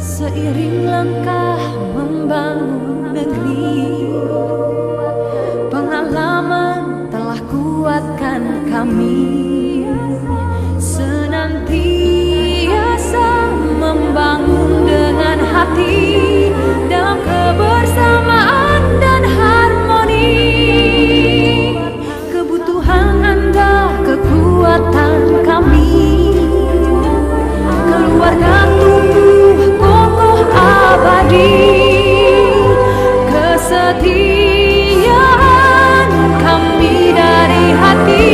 Seiring langkah membangun negeri, pengalaman telah kuatkan kami senantiasa membangun dengan hati dalam kebersamaan dan harmoni. Kebutuhan Anda, kekuatan kami, keluarga tumbuh kokoh abadi, kesetiaan kami dari hati.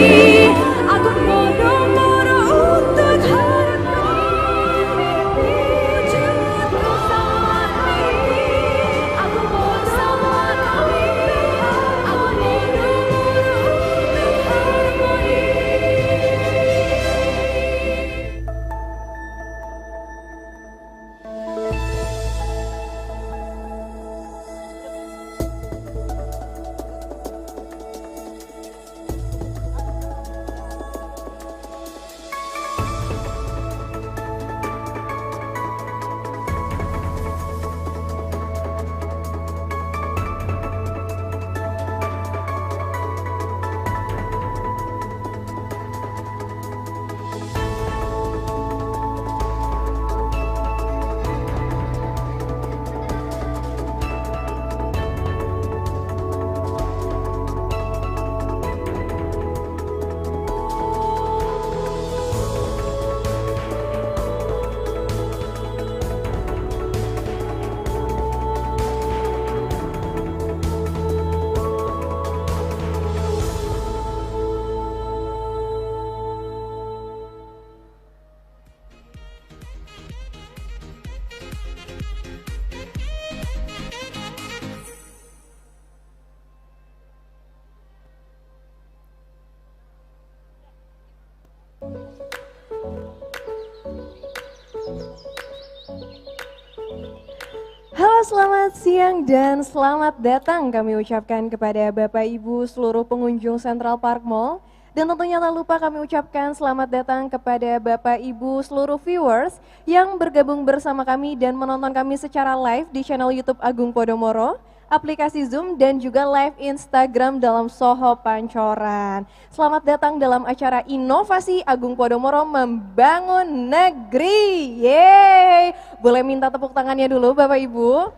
Agung Podomoro untuk harmoni, wujud bersama kami. Agung bersama kami, Agung Podomoro untuk harmoni. Halo, selamat siang dan selamat datang kami ucapkan kepada Bapak Ibu seluruh pengunjung Central Park Mall. Dan tentunya tak lupa kami ucapkan selamat datang kepada Bapak Ibu seluruh viewers yang bergabung bersama kami dan menonton kami secara live di channel YouTube Agung Podomoro, aplikasi Zoom dan juga live Instagram dalam Soho Pancoran. Selamat datang dalam acara Inovasi Agung Podomoro Membangun Negeri. Yeay! Boleh minta tepuk tangannya dulu Bapak Ibu?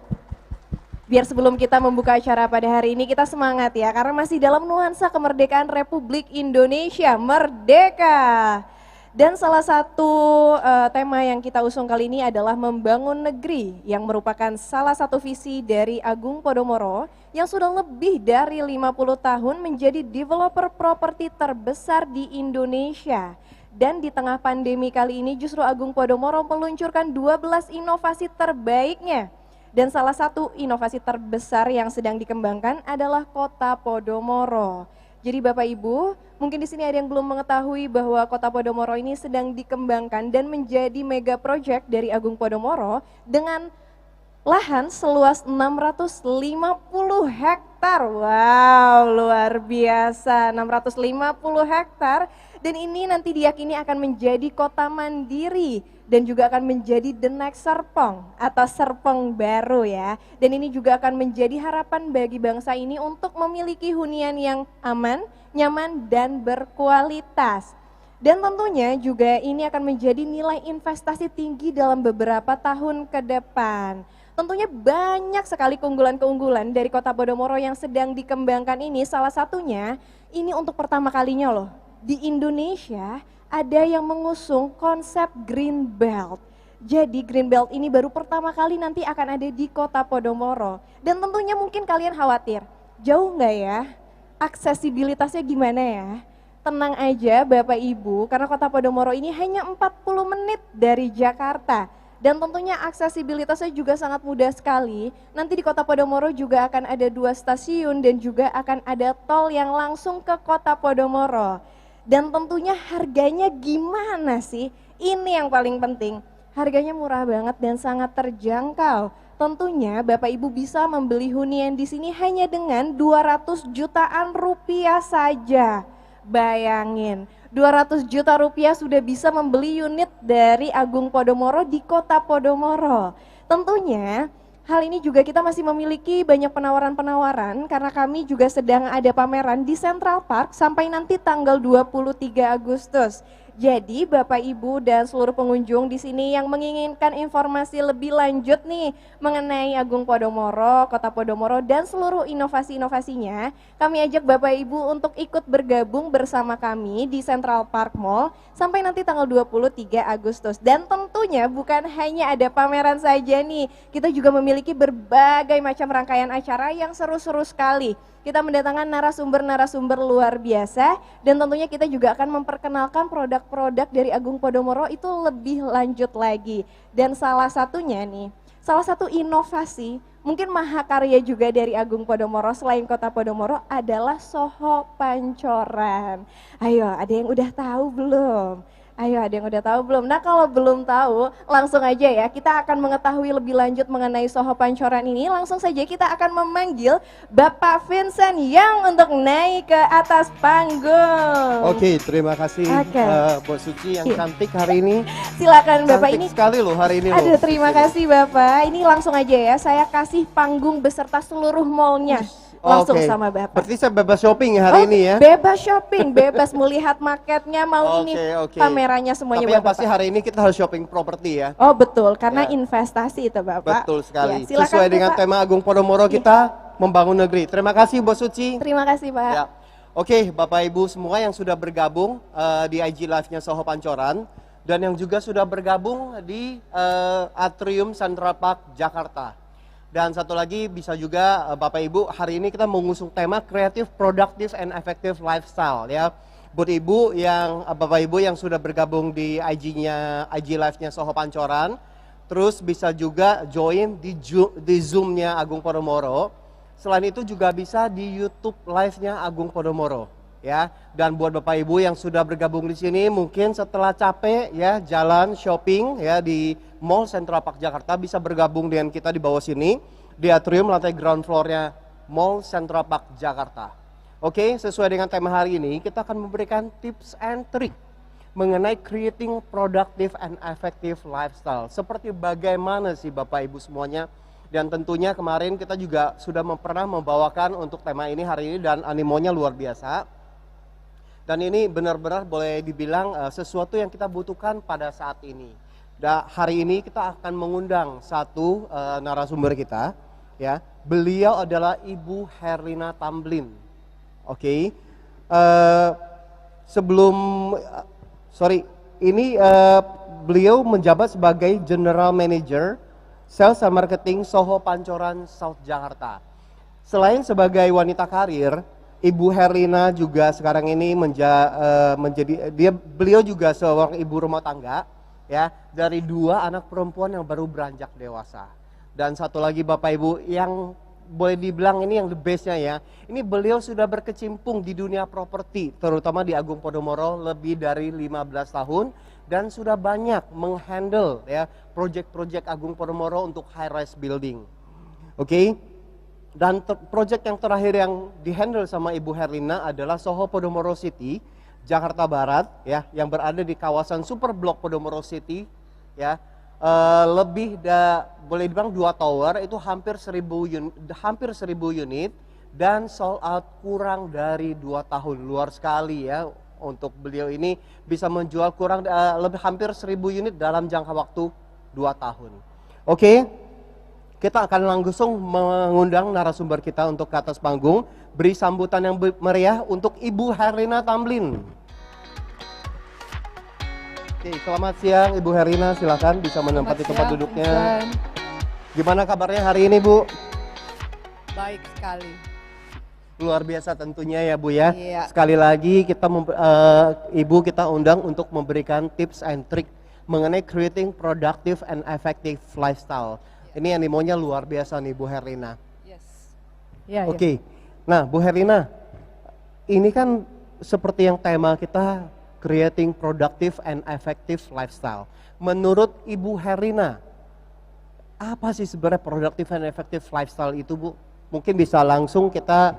Biar sebelum kita membuka acara pada hari ini kita semangat ya, karena masih dalam nuansa kemerdekaan Republik Indonesia, merdeka. Dan salah satu tema yang kita usung kali ini adalah membangun negeri, yang merupakan salah satu visi dari Agung Podomoro yang sudah lebih dari 50 tahun menjadi developer properti terbesar di Indonesia. Dan di tengah pandemi kali ini justru Agung Podomoro meluncurkan 12 inovasi terbaiknya. Dan salah satu inovasi terbesar yang sedang dikembangkan adalah Kota Podomoro. Jadi Bapak Ibu, mungkin di sini ada yang belum mengetahui bahwa Kota Podomoro ini sedang dikembangkan dan menjadi mega project dari Agung Podomoro dengan lahan seluas 650 hektar. Wow, luar biasa, 650 hektar. Dan ini nanti diyakini akan menjadi kota mandiri dan juga akan menjadi the next Serpong atau Serpong baru ya. Dan ini juga akan menjadi harapan bagi bangsa ini untuk memiliki hunian yang aman, nyaman dan berkualitas. Dan tentunya juga ini akan menjadi nilai investasi tinggi dalam beberapa tahun ke depan. Tentunya banyak sekali keunggulan-keunggulan dari Kota Podomoro yang sedang dikembangkan ini. Salah satunya ini untuk pertama kalinya loh. Di Indonesia ada yang mengusung konsep Green Belt. Jadi Green Belt ini baru pertama kali nanti akan ada di Kota Podomoro. Dan tentunya mungkin kalian khawatir, jauh nggak ya? Aksesibilitasnya gimana ya? Tenang aja Bapak Ibu, karena Kota Podomoro ini hanya 40 menit dari Jakarta. Dan tentunya aksesibilitasnya juga sangat mudah sekali. Nanti di Kota Podomoro juga akan ada 2 stasiun dan juga akan ada tol yang langsung ke Kota Podomoro. Dan tentunya harganya gimana sih? Ini yang paling penting. Harganya murah banget dan sangat terjangkau. Tentunya Bapak Ibu bisa membeli hunian di sini hanya dengan 200 jutaan rupiah saja. Bayangin, 200 juta rupiah sudah bisa membeli unit dari Agung Podomoro di Kota Podomoro. Tentunya hal ini juga kita masih memiliki banyak penawaran-penawaran karena kami juga sedang ada pameran di Central Park sampai nanti tanggal 23 Agustus. Jadi Bapak Ibu dan seluruh pengunjung di sini yang menginginkan informasi lebih lanjut nih mengenai Agung Podomoro, Kota Podomoro dan seluruh inovasi-inovasinya, kami ajak Bapak Ibu untuk ikut bergabung bersama kami di Central Park Mall sampai nanti tanggal 23 Agustus. Dan tentunya bukan hanya ada pameran saja nih, kita juga memiliki berbagai macam rangkaian acara yang seru-seru sekali. Kita mendatangkan narasumber-narasumber luar biasa dan tentunya kita juga akan memperkenalkan produk-produk dari Agung Podomoro itu lebih lanjut lagi. Dan salah satunya nih, salah satu inovasi mungkin mahakarya juga dari Agung Podomoro selain Kota Podomoro adalah Soho Pancoran. Ayo, ada yang udah tahu belum? Ayo, ada yang udah tahu belum? Nah, kalau belum tahu, langsung aja ya, kita akan mengetahui lebih lanjut mengenai Soho Pancoran ini. Langsung saja kita akan memanggil Bapak Vincent yang untuk naik ke atas panggung. Oke, terima kasih Oke. Bu Suci yang cantik hari ini. Silakan Bapak, Cantik ini. sekali loh hari ini loh. Aduh, terima kasih Bapak. Ini langsung aja ya, saya kasih panggung beserta seluruh mallnya. Langsung Oke. sama Bapak. Berarti saya bebas shopping ya hari ini ya. Bebas shopping, bebas melihat marketnya, mau ini Oke. kameranya semuanya Tapi yang buat pasti Bapak. hari ini kita harus shopping properti ya. Oh betul, karena Ya. investasi itu Bapak. Betul sekali. Ya, silakan, Sesuai dengan Bapak. tema Agung Podomoro kita membangun negeri. Terima kasih Bu Suci. Terima kasih Pak. Ya. Oke, Bapak Ibu semua yang sudah bergabung di IG Live-nya Soho Pancoran dan yang juga sudah bergabung di Atrium Central Park Jakarta. Dan satu lagi bisa juga Bapak Ibu, hari ini kita mengusung tema Creative, Productive, and Effective Lifestyle ya. Buat Ibu yang Bapak Ibu yang sudah bergabung di IG Live-nya Soho Pancoran, terus bisa juga join di Zoom-nya Agung Podomoro. Selain itu juga bisa di YouTube Live-nya Agung Podomoro ya. Dan buat Bapak Ibu yang sudah bergabung di sini mungkin setelah capek ya jalan shopping ya di Mall Central Park Jakarta bisa bergabung dengan kita di bawah sini di atrium lantai ground floor-nya Mall Central Park Jakarta. Oke, sesuai dengan tema hari ini kita akan memberikan tips and trick mengenai creating productive and effective lifestyle. Seperti bagaimana sih Bapak Ibu semuanya. Dan tentunya kemarin kita juga sudah pernah membawakan untuk tema ini hari ini dan animonya luar biasa. Dan ini benar-benar boleh dibilang sesuatu yang kita butuhkan pada saat ini. Dan hari ini kita akan mengundang satu narasumber kita, ya. Beliau adalah Ibu Herlina Tamblin. Oke. Beliau menjabat sebagai General Manager Sales and Marketing Soho Pancoran South Jakarta. Selain sebagai wanita karir, Ibu Herlina juga sekarang ini beliau juga seorang ibu rumah tangga ya, dari 2 anak perempuan yang baru beranjak dewasa. Dan satu lagi Bapak Ibu yang boleh dibilang ini yang the best-nya ya. Ini beliau sudah berkecimpung di dunia properti, terutama di Agung Podomoro lebih dari 15 tahun dan sudah banyak menghandle ya proyek-proyek Agung Podomoro untuk high rise building. Oke. Dan proyek yang terakhir yang dihandle sama Ibu Herlina adalah Soho Podomoro City, Jakarta Barat ya, yang berada di kawasan Super Blok Podomoro City ya. Boleh dibilang 2 tower itu hampir 1000 unit dan sold out kurang dari 2 tahun. Luar sekali ya, untuk beliau ini bisa menjual hampir 1000 unit dalam jangka waktu 2 tahun. Oke. Kita akan langsung mengundang narasumber kita untuk ke atas panggung. Beri sambutan yang meriah untuk Ibu Herlina Tamblin. Oke, selamat siang Ibu Herlina, silakan bisa menempati tempat duduknya. Gimana kabarnya hari ini Bu? Baik sekali. Luar biasa tentunya ya Bu ya. Iya. Sekali lagi Ibu kita undang untuk memberikan tips and trick mengenai creating productive and effective lifestyle. Ini animonya luar biasa nih Bu Herlina. Yes. Ya, Oke. Nah Bu Herlina, ini kan seperti yang tema kita creating productive and effective lifestyle. Menurut Ibu Herlina, apa sih sebenarnya productive and effective lifestyle itu Bu? Mungkin bisa langsung kita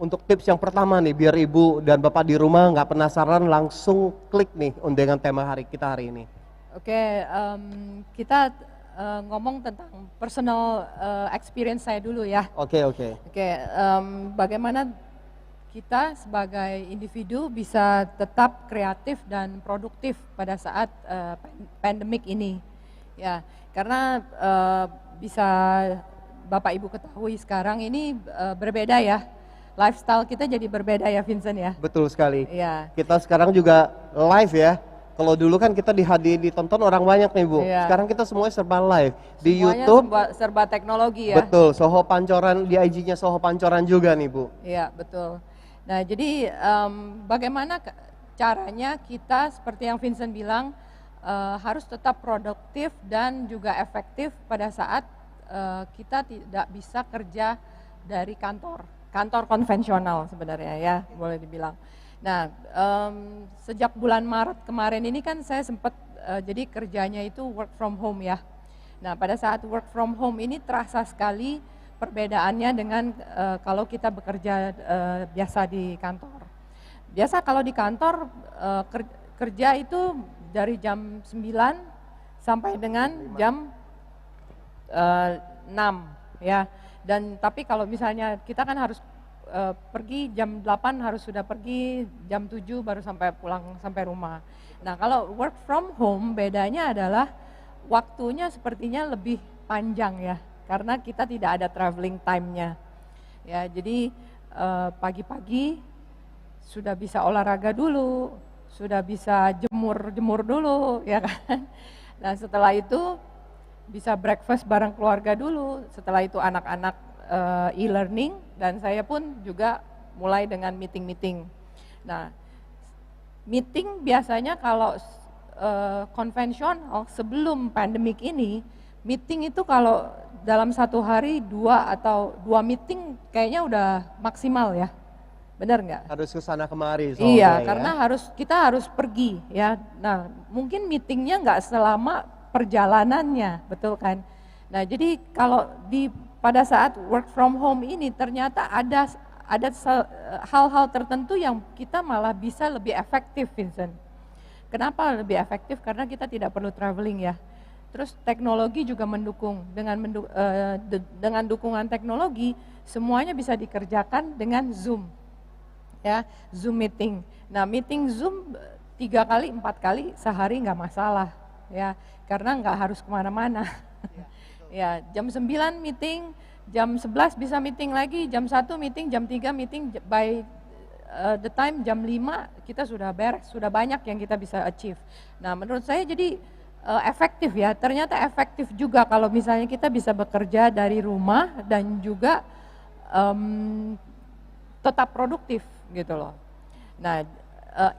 untuk tips yang pertama nih, biar Ibu dan Bapak di rumah nggak penasaran, langsung klik nih dengan tema kita hari ini. Oke, kita ngomong tentang personal experience saya dulu ya. Oke. Oke, bagaimana kita sebagai individu bisa tetap kreatif dan produktif pada saat pandemik ini. Ya, karena bisa Bapak Ibu ketahui sekarang ini berbeda ya. Lifestyle kita jadi berbeda ya Vincent ya. Betul sekali. Iya. Kita sekarang juga live ya. Kalau dulu kan kita ditonton orang banyak nih Bu. Iya. Sekarang kita semuanya serba live di Semuanya YouTube. serba teknologi ya. Betul. Soho Pancoran di IG-nya Soho Pancoran juga nih Bu. Iya, betul. Nah, jadi bagaimana caranya kita seperti yang Vincent bilang harus tetap produktif dan juga efektif pada saat kita tidak bisa kerja dari kantor konvensional sebenarnya ya, boleh dibilang. Nah, sejak bulan Maret kemarin ini kan saya sempat jadi kerjanya itu work from home ya. Nah, pada saat work from home ini terasa sekali perbedaannya dengan kalau kita bekerja biasa di kantor. Biasa kalau di kantor kerja itu dari jam 9 sampai dengan jam 6 ya. Dan tapi kalau misalnya kita kan harus pergi jam 8 harus sudah pergi, jam 7 baru sampai pulang sampai rumah. Nah, kalau work from home bedanya adalah waktunya sepertinya lebih panjang ya. Karena kita tidak ada traveling time-nya. Ya, jadi pagi-pagi sudah bisa olahraga dulu, sudah bisa jemur dulu, ya kan. Nah, setelah itu bisa breakfast bareng keluarga dulu, setelah itu anak-anak e-learning, dan saya pun juga mulai dengan meeting-meeting. Nah, meeting biasanya kalau konvensional sebelum pandemik ini, meeting itu kalau dalam satu hari 2 meeting kayaknya udah maksimal ya, benar nggak? Harus ke sana kemari. Iya, ya. karena kita harus pergi ya. Nah, mungkin meetingnya nggak selama perjalanannya, betul kan? Nah, jadi kalau pada saat work from home ini ternyata ada hal-hal tertentu yang kita malah bisa lebih efektif, Vincent. Kenapa lebih efektif? Karena kita tidak perlu traveling ya. Terus teknologi juga mendukung, dengan dukungan teknologi semuanya bisa dikerjakan dengan Zoom, ya, Zoom meeting. Nah, meeting Zoom 3 kali 4 kali sehari nggak masalah, ya, karena nggak harus kemana-mana. Ya, jam 9 meeting, jam 11 bisa meeting lagi, jam 1 meeting, jam 3 meeting, by the time jam 5 kita sudah beres, sudah banyak yang kita bisa achieve. Nah, menurut saya jadi efektif ya, ternyata efektif juga kalau misalnya kita bisa bekerja dari rumah dan juga tetap produktif gitu loh. Nah,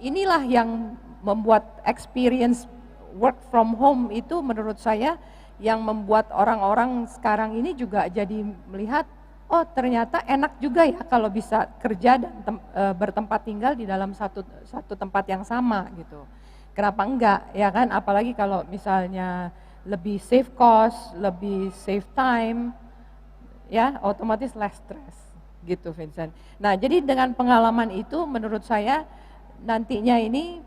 inilah yang membuat experience work from home itu menurut saya yang membuat orang-orang sekarang ini juga jadi melihat, oh ternyata enak juga ya kalau bisa kerja dan bertempat tinggal di dalam satu tempat yang sama gitu. Kenapa enggak, ya kan? Apalagi kalau misalnya lebih save cost, lebih save time, ya otomatis less stress, gitu Vincent. Nah, jadi dengan pengalaman itu menurut saya nantinya ini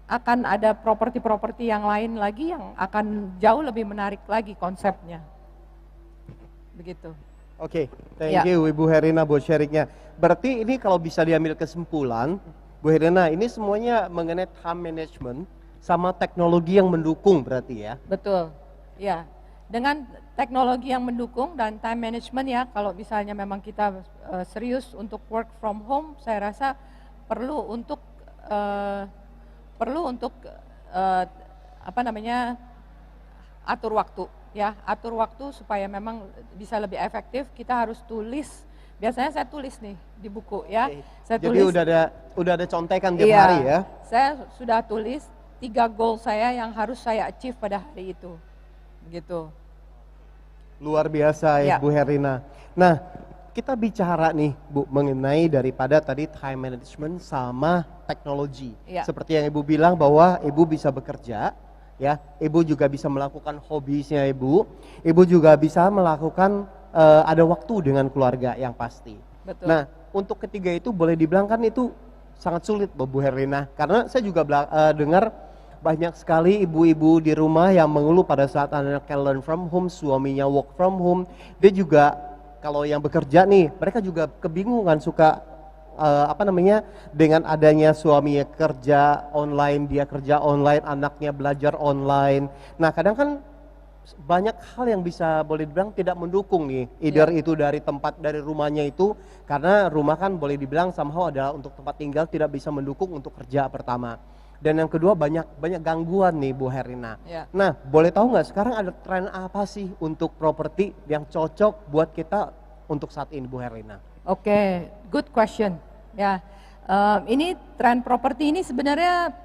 akan ada properti-properti yang lain lagi yang akan jauh lebih menarik lagi konsepnya. Begitu. Oke, thank you Ibu Herina buat sharingnya. Berarti ini kalau bisa diambil kesimpulan, Bu Herina, ini semuanya mengenai time management sama teknologi yang mendukung berarti ya? Betul, ya. Dengan teknologi yang mendukung dan time management ya, kalau misalnya memang kita serius untuk work from home, saya rasa perlu untuk atur waktu ya, atur waktu supaya memang bisa lebih efektif. Kita harus tulis. Biasanya saya tulis nih di buku ya. Saya Jadi tulis, udah ada contekan tiap iya, hari ya? Saya sudah tulis 3 goal saya yang harus saya achieve pada hari itu. Begitu. Luar biasa Ya. Ibu Herina. Nah, kita bicara nih Bu mengenai daripada tadi time management sama teknologi. Ya. Seperti yang Ibu bilang bahwa Ibu bisa bekerja, ya, Ibu juga bisa melakukan hobinya Ibu juga bisa melakukan ada waktu dengan keluarga yang pasti. Betul. Nah, untuk ketiga itu boleh dibilang kan itu sangat sulit Bu Herlina, karena saya juga dengar banyak sekali ibu-ibu di rumah yang mengeluh pada saat anaknya learn from home, suaminya work from home. Dia juga kalau yang bekerja nih, mereka juga kebingungan suka dengan adanya suaminya kerja online, dia kerja online, anaknya belajar online. Nah kadang kan banyak hal yang bisa boleh dibilang tidak mendukung nih, either itu dari rumahnya itu, karena rumah kan boleh dibilang somehow adalah untuk tempat tinggal, tidak bisa mendukung untuk kerja pertama. Dan yang kedua banyak gangguan nih Bu Herlina. Ya. Nah boleh tahu nggak sekarang ada tren apa sih untuk properti yang cocok buat kita untuk saat ini Bu Herlina? Oke, good question. Ya, ini tren properti ini sebenarnya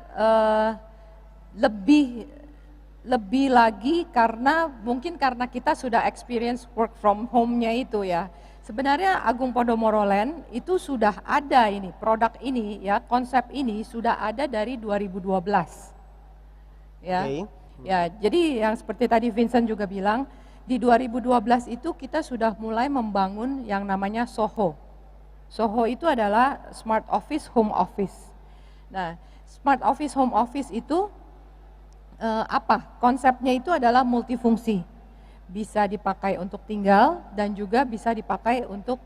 lebih lagi karena mungkin karena kita sudah experience work from home-nya itu ya. Sebenarnya Agung Podomoro Land itu sudah ada ini, produk ini ya, konsep ini sudah ada dari 2012. Ya. Okay. Ya, jadi yang seperti tadi Vincent juga bilang, di 2012 itu kita sudah mulai membangun yang namanya SOHO. SOHO itu adalah Smart Office Home Office. Nah, Smart Office Home Office itu apa? Konsepnya itu adalah multifungsi. Bisa dipakai untuk tinggal dan juga bisa dipakai untuk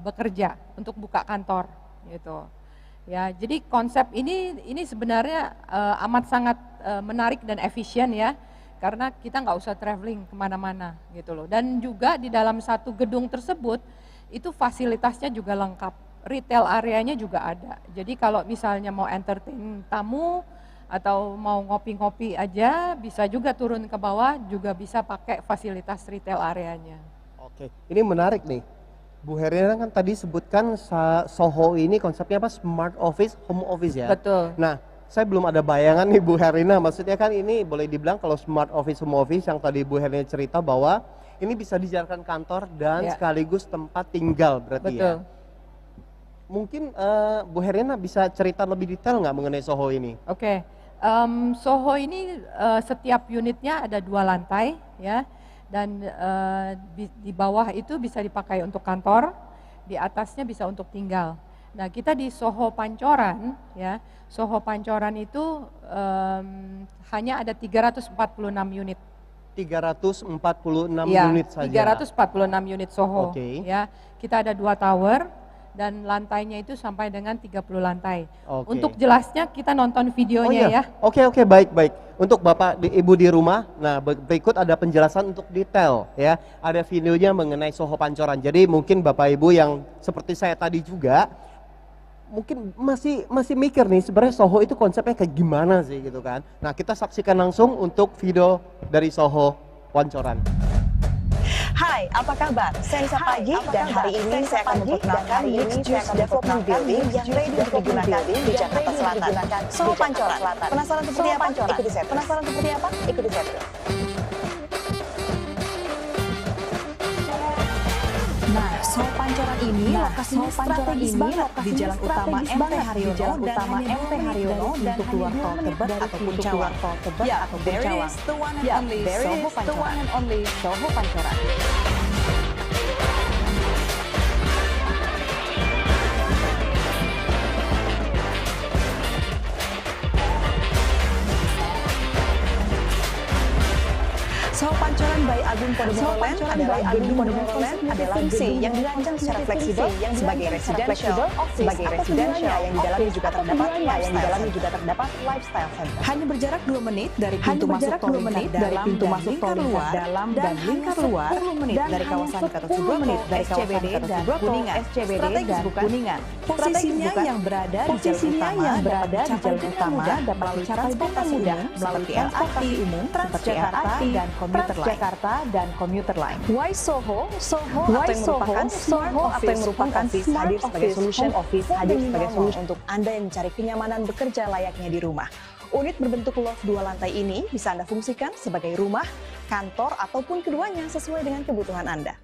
bekerja, untuk buka kantor gitu. Ya, jadi konsep ini sebenarnya amat sangat menarik dan efisien ya, karena kita nggak usah traveling kemana-mana gitu loh. Dan juga di dalam satu gedung tersebut itu fasilitasnya juga lengkap, retail areanya juga ada. Jadi kalau misalnya mau entertain tamu atau mau ngopi-ngopi aja, bisa juga turun ke bawah, juga bisa pakai fasilitas retail areanya. Oke, ini menarik nih. Bu Herlina kan tadi sebutkan SOHO ini konsepnya apa? Smart Office, Home Office ya? Betul. Nah, saya belum ada bayangan nih Bu Herlina, maksudnya kan ini boleh dibilang kalau Smart Office, Home Office yang tadi Bu Herlina cerita bahwa ini bisa dijadikan kantor dan sekaligus tempat tinggal berarti. Betul. Ya? Mungkin Bu Herlina bisa cerita lebih detail nggak mengenai SOHO ini? Oke. SOHO ini setiap unitnya ada 2 lantai ya, dan di bawah itu bisa dipakai untuk kantor, di atasnya bisa untuk tinggal. Nah kita di SOHO Pancoran ya, SOHO Pancoran itu hanya ada 346 unit. 346 Ya, unit saja. 346 unit SOHO. Oke. Ya, kita ada 2 tower dan lantainya itu sampai dengan 30 lantai. Oke. Untuk jelasnya kita nonton videonya ya. Oke, baik. Untuk Bapak Ibu di rumah, nah berikut ada penjelasan untuk detail ya. Ada videonya mengenai SOHO Pancoran. Jadi mungkin Bapak Ibu yang seperti saya tadi juga mungkin masih mikir nih sebenarnya SOHO itu konsepnya kayak gimana sih gitu kan. Nah, kita saksikan langsung untuk video dari SOHO Pancoran. Hai, apa kabar? Saya Nisa Pagi dan hari ini saya akan memperkenalkan Mixed Use Development Building yang ready untuk digunakan di Jakarta Selatan, SOHO Pancoran. Penasaran seperti apa? Ikuti saya. Penasaran seperti apa? Ikuti saya. Nah, SOHO Pancoran ini lokasinya strategis banget di Jalan Utama MP Haryono, pintu keluar tol Tebet ataupun keluar tol Tebet ataupun Cawang. SOHO Pancoran. SOHO Pancoran. SOHO Pancoran by Agung Podomoro Land adalah fungsi yang dirancang secara fleksibel sebagai residential yang di dalamnya juga terdapat lifestyle center. Hanya berjarak 2 menit dari pintu masuk tol lingkar dalam dan lingkar luar 10 menit dari kawasan Gatot Subroto, SCBD dan Kuningan. Posisinya yang berada di jalur utama dapat dicapai dengan mudah melalui LRT umum, Transjakarta dan Commuter Line. Why SOHO? SOHO atau yang merupakan smart hadir sebagai solution untuk Anda yang mencari kenyamanan bekerja layaknya di rumah. Unit berbentuk loft 2 lantai ini bisa Anda fungsikan sebagai rumah, kantor, ataupun keduanya sesuai dengan kebutuhan Anda.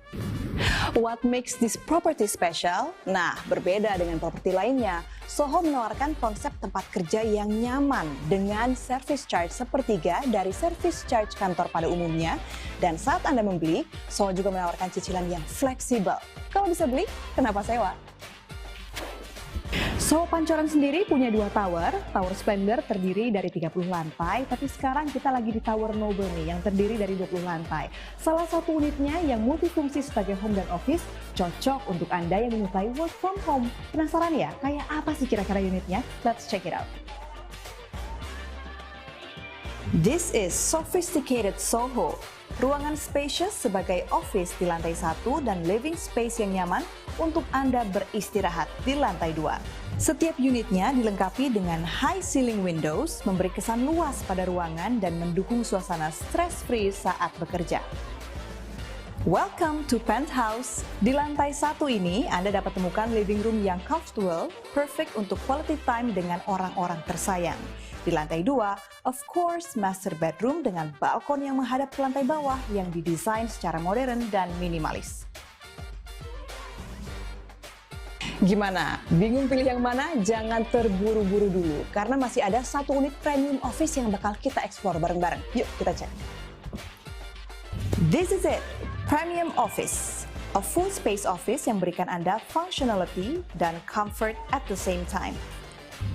What makes this property special? Nah, berbeda dengan properti lainnya, SOHO menawarkan konsep tempat kerja yang nyaman dengan service charge sepertiga dari service charge kantor pada umumnya. Dan saat Anda membeli, SOHO juga menawarkan cicilan yang fleksibel. Kalau bisa beli, kenapa sewa? Soho Pancoran sendiri punya 2 tower. Tower Splendor terdiri dari 30 lantai, tapi sekarang kita lagi di Tower Noble nih yang terdiri dari 20 lantai. Salah satu unitnya yang multifungsi sebagai home dan office, cocok untuk Anda yang menyukai work from home. Penasaran ya, kayak apa sih kira-kira unitnya? Let's check it out. This is sophisticated Soho. Ruangan spacious sebagai office di lantai 1 dan living space yang nyaman untuk Anda beristirahat di lantai 2. Setiap unitnya dilengkapi dengan high ceiling windows, memberi kesan luas pada ruangan dan mendukung suasana stress-free saat bekerja. Welcome to Penthouse. Di lantai 1 ini, Anda dapat temukan living room yang comfortable, perfect untuk quality time dengan orang-orang tersayang. Di lantai 2, of course, master bedroom dengan balkon yang menghadap ke lantai bawah yang didesain secara modern dan minimalis. Gimana? Bingung pilih yang mana? Jangan terburu-buru dulu, karena masih ada 1 unit premium office yang bakal kita explore bareng-bareng. Yuk kita cek. This is it, Premium Office. A full space office yang berikan Anda functionality dan comfort at the same time.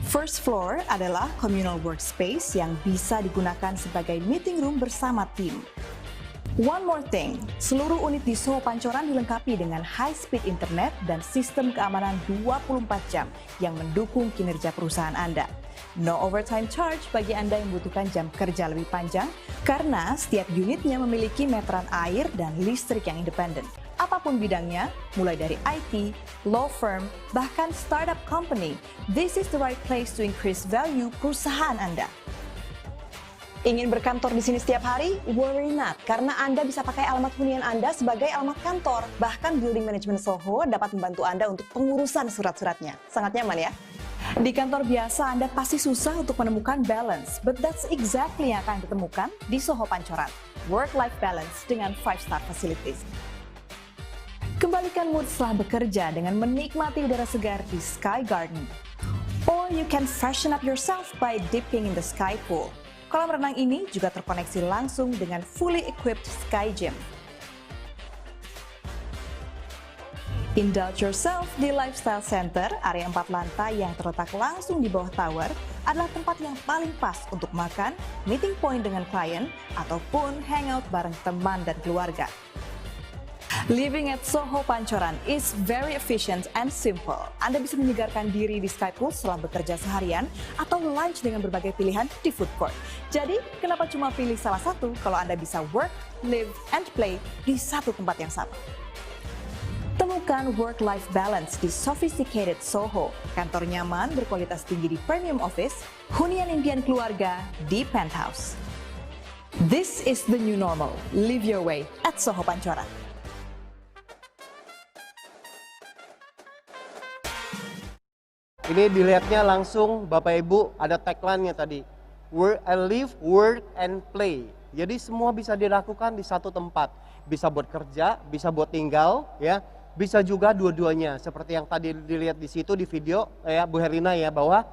First floor adalah communal workspace yang bisa digunakan sebagai meeting room bersama tim. One more thing, seluruh unit di Soho Pancoran dilengkapi dengan high-speed internet dan sistem keamanan 24 jam yang mendukung kinerja perusahaan Anda. No overtime charge bagi Anda yang membutuhkan jam kerja lebih panjang, karena setiap unitnya memiliki meteran air dan listrik yang independen. Apapun bidangnya, mulai dari IT, law firm, bahkan startup company, this is the right place to increase value perusahaan Anda. Ingin berkantor di sini setiap hari? Worry not, karena Anda bisa pakai alamat hunian Anda sebagai alamat kantor. Bahkan Building Management Soho dapat membantu Anda untuk pengurusan surat-suratnya. Sangat nyaman ya? Di kantor biasa Anda pasti susah untuk menemukan balance, but that's exactly yang akan ditemukan di Soho Pancoran. Work-life balance dengan 5-star facilities. Kembalikan mood setelah bekerja dengan menikmati udara segar di Sky Garden. Or you can freshen up yourself by dipping in the Sky Pool. Kolam renang ini juga terkoneksi langsung dengan fully equipped Sky Gym. Indulge yourself di Lifestyle Center, area 4 lantai yang terletak langsung di bawah tower, adalah tempat yang paling pas untuk makan, meeting point dengan klien, ataupun hangout bareng teman dan keluarga. Living at Soho Pancoran is very efficient and simple. Anda bisa menyegarkan diri di Sky Pool setelah bekerja seharian atau lunch dengan berbagai pilihan di food court. Jadi, kenapa cuma pilih salah satu kalau Anda bisa work, live, and play di satu tempat yang sama? Temukan work-life balance di Sophisticated Soho, kantor nyaman berkualitas tinggi di Premium Office, hunian impian keluarga di Penthouse. This is the new normal. Live your way at Soho Pancoran. Ini dilihatnya langsung Bapak Ibu ada tagline-nya tadi. Live, work, and play. Jadi semua bisa dilakukan di satu tempat. Bisa buat kerja, bisa buat tinggal, ya. Bisa juga dua-duanya. Seperti yang tadi dilihat di situ di video ya Bu Herlina ya, bahwa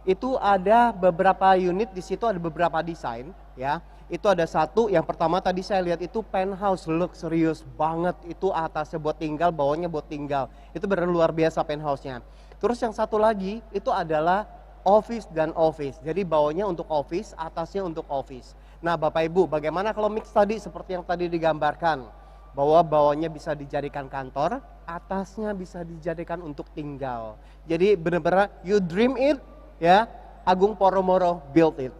itu ada beberapa unit di situ, ada beberapa desain ya. Itu ada satu, yang pertama tadi saya lihat itu penthouse, luxurious banget. Itu atasnya buat tinggal, bawahnya buat tinggal. Itu benar luar biasa penthouse-nya. Terus yang satu lagi itu adalah office dan office. Jadi bawahnya untuk office, atasnya untuk office. Nah Bapak Ibu, bagaimana kalau mix tadi seperti yang tadi digambarkan? Bahwa bawahnya bisa dijadikan kantor, atasnya bisa dijadikan untuk tinggal. Jadi benar-benar you dream it ya, Agung Podomoro build it.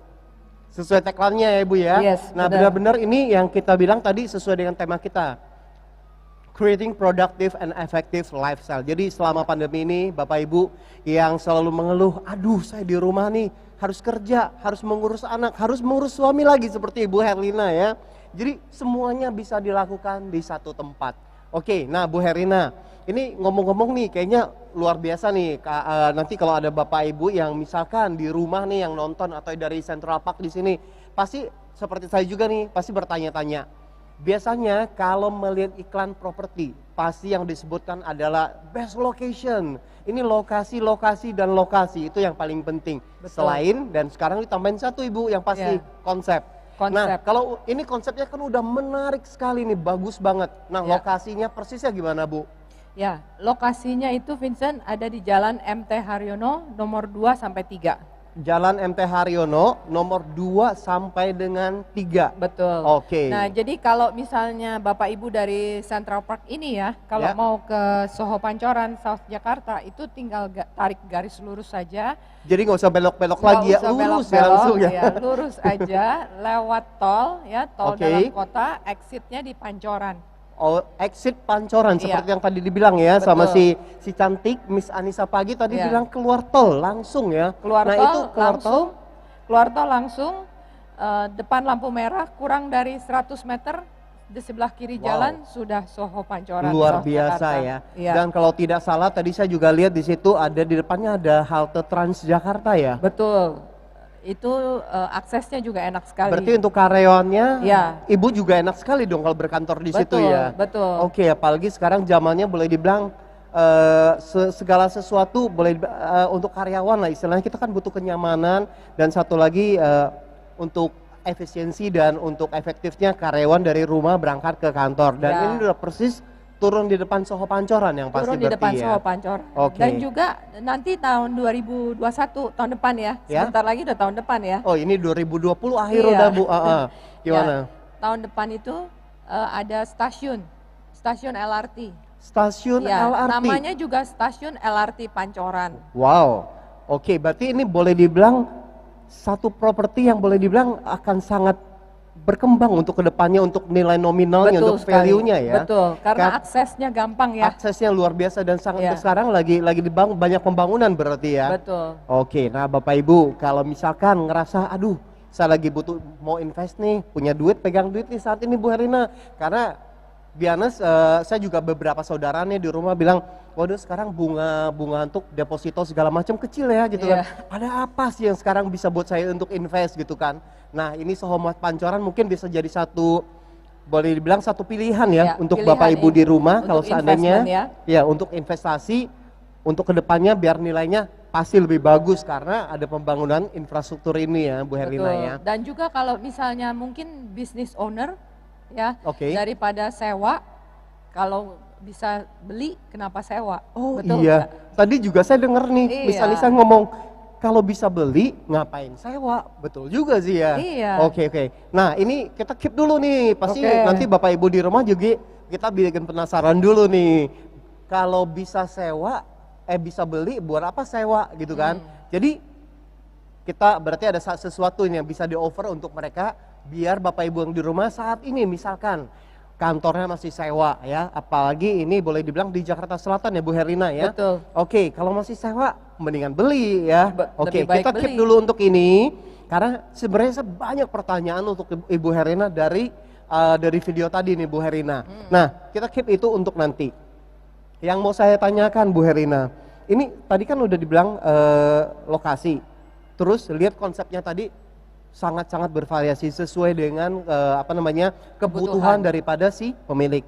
Sesuai tagline-nya ya Ibu ya. Yes, nah benar. benar-benar ini yang kita bilang tadi sesuai dengan tema kita. Creating productive and effective lifestyle. Jadi selama pandemi ini Bapak Ibu yang selalu mengeluh, aduh saya di rumah nih harus kerja, harus mengurus anak, harus mengurus suami lagi seperti Ibu Herlina ya. Jadi semuanya bisa dilakukan di satu tempat. Oke, nah Bu Herlina, ini ngomong-ngomong nih kayaknya luar biasa nih. Nanti kalau ada Bapak Ibu yang misalkan di rumah nih yang nonton atau dari Central Park di sini, pasti seperti saya juga nih, pasti bertanya-tanya. Biasanya kalau melihat iklan properti, pasti yang disebutkan adalah best location. Ini lokasi, lokasi, dan lokasi, itu yang paling penting. Betul. Selain, dan sekarang ditambahin satu Ibu, yang pasti konsep. Nah, kalau ini konsepnya kan udah menarik sekali nih, bagus banget. Nah, lokasinya persisnya gimana Bu? Ya, lokasinya itu Vincent ada di Jalan MT Haryono nomor 2 sampai 3. Jalan MT Haryono nomor 2 sampai dengan 3. Betul. Oke. Nah, jadi kalau misalnya Bapak Ibu dari Central Park ini ya, kalau Ya. mau ke Soho Pancoran, South Jakarta, itu tinggal tarik garis lurus saja. Jadi nggak usah belok-belok Nggak lagi ya, usah lurus ya belok-belok, langsung ya. ya, lurus aja lewat tol ya, tol Oke. dalam kota, exitnya di Pancoran. Oh, exit Pancoran Iya. seperti yang tadi dibilang ya sama Betul. si cantik Miss Anissa Pagi tadi Iya. bilang keluar tol langsung ya. Keluar nah, tol itu keluar tol langsung, depan lampu merah kurang dari 100 meter di sebelah kiri Wow. jalan sudah Soho Pancoran. luar South biasa Jakarta. ya. Iya. Dan kalau tidak salah tadi saya juga lihat di situ ada di depannya ada halte Transjakarta ya. Betul. Itu aksesnya juga enak sekali. Berarti untuk karyawannya, Ya. ibu juga enak sekali dong kalau berkantor di situ Betul, ya. betul. Oke, apalagi sekarang zamannya boleh dibilang segala sesuatu boleh untuk karyawan lah istilahnya kita kan butuh kenyamanan dan satu lagi untuk efisiensi dan untuk efektifnya karyawan dari rumah berangkat ke kantor dan Ya. ini udah persis turun di depan Soho Pancoran yang pasti turun di depan berarti ya. Soho Pancoran. Oke. Dan juga nanti tahun 2021 tahun depan ya. Ya. Sebentar lagi udah tahun depan ya. Oh ini 2020 akhir Iya. udah Bu. Gimana? Ya, tahun depan itu ada stasiun LRT. Stasiun Ya, LRT. namanya juga stasiun LRT Pancoran. Wow. Oke, berarti ini boleh dibilang satu properti yang boleh dibilang akan sangat berkembang untuk kedepannya untuk nilai nominalnya untuk sekali. value-nya ya. Betul, karena Kan- aksesnya gampang ya. Aksesnya luar biasa dan sangat Ya. sekarang lagi dibangun banyak pembangunan berarti ya. Betul. Oke, nah Bapak Ibu kalau misalkan ngerasa aduh saya lagi butuh mau invest nih, punya duit, pegang duit nih saat ini Bu Herlina. Karena biasa saya juga beberapa saudara nih di rumah bilang, waduh sekarang bunga untuk deposito segala macam kecil ya gitu Iya. kan. Ada apa sih yang sekarang bisa buat saya untuk invest gitu kan. Nah ini Soho Pancoran mungkin bisa jadi satu, boleh dibilang satu pilihan ya, Ya, untuk pilihan Bapak Ibu di rumah untuk kalau seandainya investment ya untuk investasi untuk kedepannya biar nilainya pasti lebih bagus karena ada pembangunan infrastruktur ini ya Bu Herlina Betul. ya. Dan juga kalau misalnya mungkin business owner ya, Oke. daripada sewa, kalau bisa beli kenapa sewa? Oh Betul iya, nggak? tadi juga saya dengar nih, Miss Iya. Anissa ngomong kalau bisa beli ngapain sewa? Betul juga sih ya. Iya. Oke. Nah ini kita keep dulu nih, pasti Oke. nanti Bapak Ibu di rumah juga kita bikin penasaran dulu nih. Kalau bisa sewa, bisa beli buat apa sewa gitu kan? Jadi kita berarti ada sesuatu ini yang bisa di offer untuk mereka biar Bapak Ibu yang di rumah saat ini misalkan kantornya masih sewa ya, apalagi ini boleh dibilang di Jakarta Selatan ya Bu Herlina ya. Betul. Oke, kalau masih sewa mendingan beli ya. Oke, lebih baik kita keep beli. dulu untuk ini karena sebenarnya banyak pertanyaan untuk Ibu Herlina dari video tadi nih Bu Herlina. Nah, kita keep itu untuk nanti. Yang mau saya tanyakan Bu Herlina, ini tadi kan udah dibilang lokasi. Terus lihat konsepnya tadi sangat-sangat bervariasi sesuai dengan kebutuhan daripada si pemilik.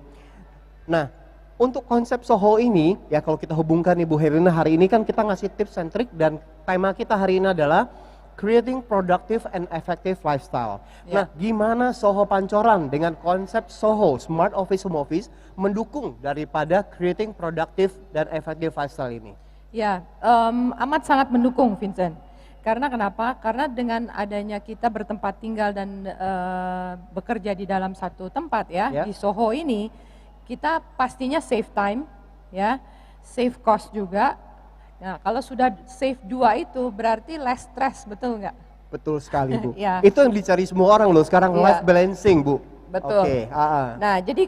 Nah, untuk konsep Soho ini ya kalau kita hubungkan Ibu Herlina hari ini kan kita ngasih tips and trick dan tema kita hari ini adalah creating productive and effective lifestyle. Ya. Nah, gimana Soho Pancoran dengan konsep Soho Smart Office Home Office mendukung daripada creating productive dan effective lifestyle ini? Ya, amat sangat mendukung Vincent. Karena kenapa? Karena dengan adanya kita bertempat tinggal dan bekerja di dalam satu tempat ya, Ya. di Soho ini, kita pastinya save time, ya, save cost juga. Nah, kalau sudah save dua itu berarti less stress, betul nggak? Betul sekali Bu. Ya. Itu yang dicari semua orang loh sekarang Iya. life balancing Bu. Betul. Oke, Nah, jadi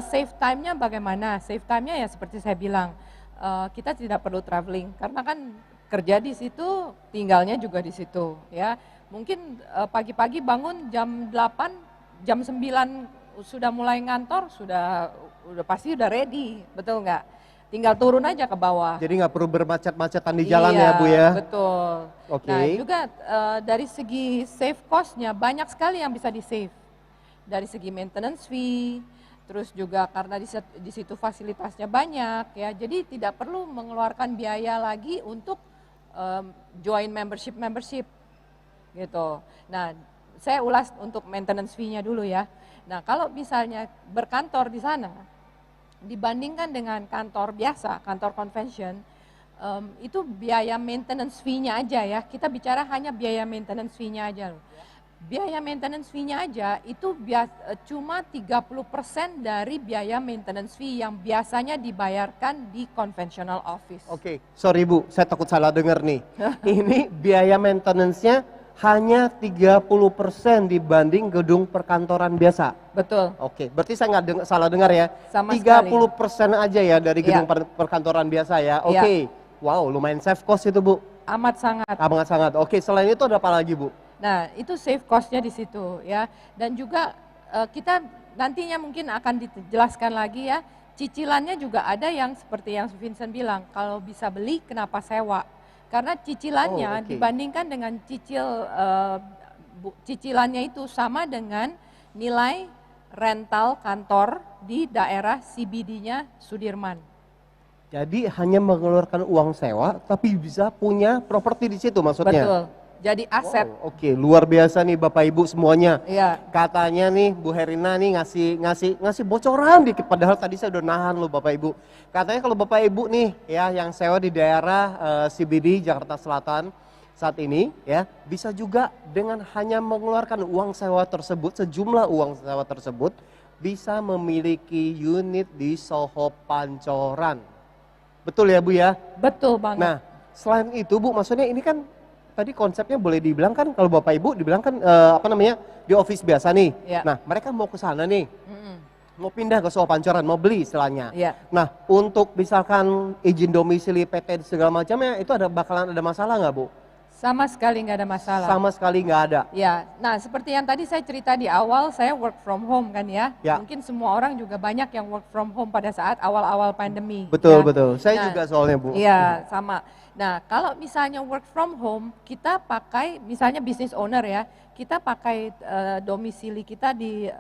save time-nya bagaimana? Save time-nya ya seperti saya bilang, kita tidak perlu traveling karena kan kerja di situ, tinggalnya juga di situ, ya. Mungkin pagi-pagi bangun jam 8, jam 9 sudah mulai ngantor, sudah pasti udah ready, betul nggak? Tinggal turun aja ke bawah. Jadi nggak perlu bermacet-macetan di jalan ya Bu ya. Iya, betul. Oke. Nah, juga dari segi save cost-nya banyak sekali yang bisa di-save. Dari segi maintenance fee, terus juga karena di situ fasilitasnya banyak ya. Jadi tidak perlu mengeluarkan biaya lagi untuk join membership gitu. Nah, saya ulas untuk maintenance fee-nya dulu ya. Nah, kalau misalnya berkantor di sana, dibandingkan dengan kantor biasa, kantor convention, itu biaya maintenance fee-nya aja ya. Kita bicara hanya biaya maintenance fee-nya aja loh. Biaya maintenance fee-nya aja itu cuma 30% dari biaya maintenance fee yang biasanya dibayarkan di conventional office. Oke, sorry Bu, saya takut salah dengar nih. Ini biaya maintenance-nya hanya 30% dibanding gedung perkantoran biasa. Betul. Oke, berarti saya nggak salah dengar ya. Sama 30% aja ya dari gedung Iya. perkantoran biasa ya. Oke, wow, lumayan save cost itu Bu. Amat sangat. Amat sangat. Oke, selain itu ada apa lagi Bu? Nah, itu save cost-nya di situ ya. Dan juga kita nantinya mungkin akan dijelaskan lagi ya, cicilannya juga ada yang seperti yang Vincent bilang, kalau bisa beli kenapa sewa? Karena cicilannya Oh, oke. dibandingkan dengan cicilannya itu sama dengan nilai rental kantor di daerah CBD-nya Sudirman. Jadi hanya mengeluarkan uang sewa tapi bisa punya properti di situ maksudnya. Betul. Jadi aset. Wow, oke, luar biasa nih Bapak Ibu semuanya. Iya. Katanya nih Bu Herina nih ngasih bocoran dikit, padahal tadi saya udah nahan loh Bapak Ibu. Katanya kalau Bapak Ibu nih ya yang sewa di daerah CBD Jakarta Selatan saat ini ya bisa juga dengan hanya mengeluarkan uang sewa tersebut, sejumlah uang sewa tersebut bisa memiliki unit di Soho Pancoran. Betul ya Bu ya? Betul banget. Nah, selain itu Bu, maksudnya ini kan tadi konsepnya boleh dibilang kan kalau Bapak Ibu dibilang kan di office biasa nih. Ya. Nah, mereka mau ke sana nih. Mm-mm. Mau pindah ke Soho Pancoran, mau beli istilahnya. Ya. Nah, untuk misalkan izin domisili PT segala macamnya itu bakalan ada masalah nggak Bu? Sama sekali nggak ada masalah. Sama sekali nggak ada. Ya, nah seperti yang tadi saya cerita di awal, saya work from home kan ya. Ya. Mungkin semua orang juga banyak yang work from home pada saat awal-awal pandemi. Betul, ya. betul. Saya Nah, juga soalnya Bu. Iya, sama. Nah, kalau misalnya work from home, kita pakai, misalnya business owner ya, kita pakai domisili kita di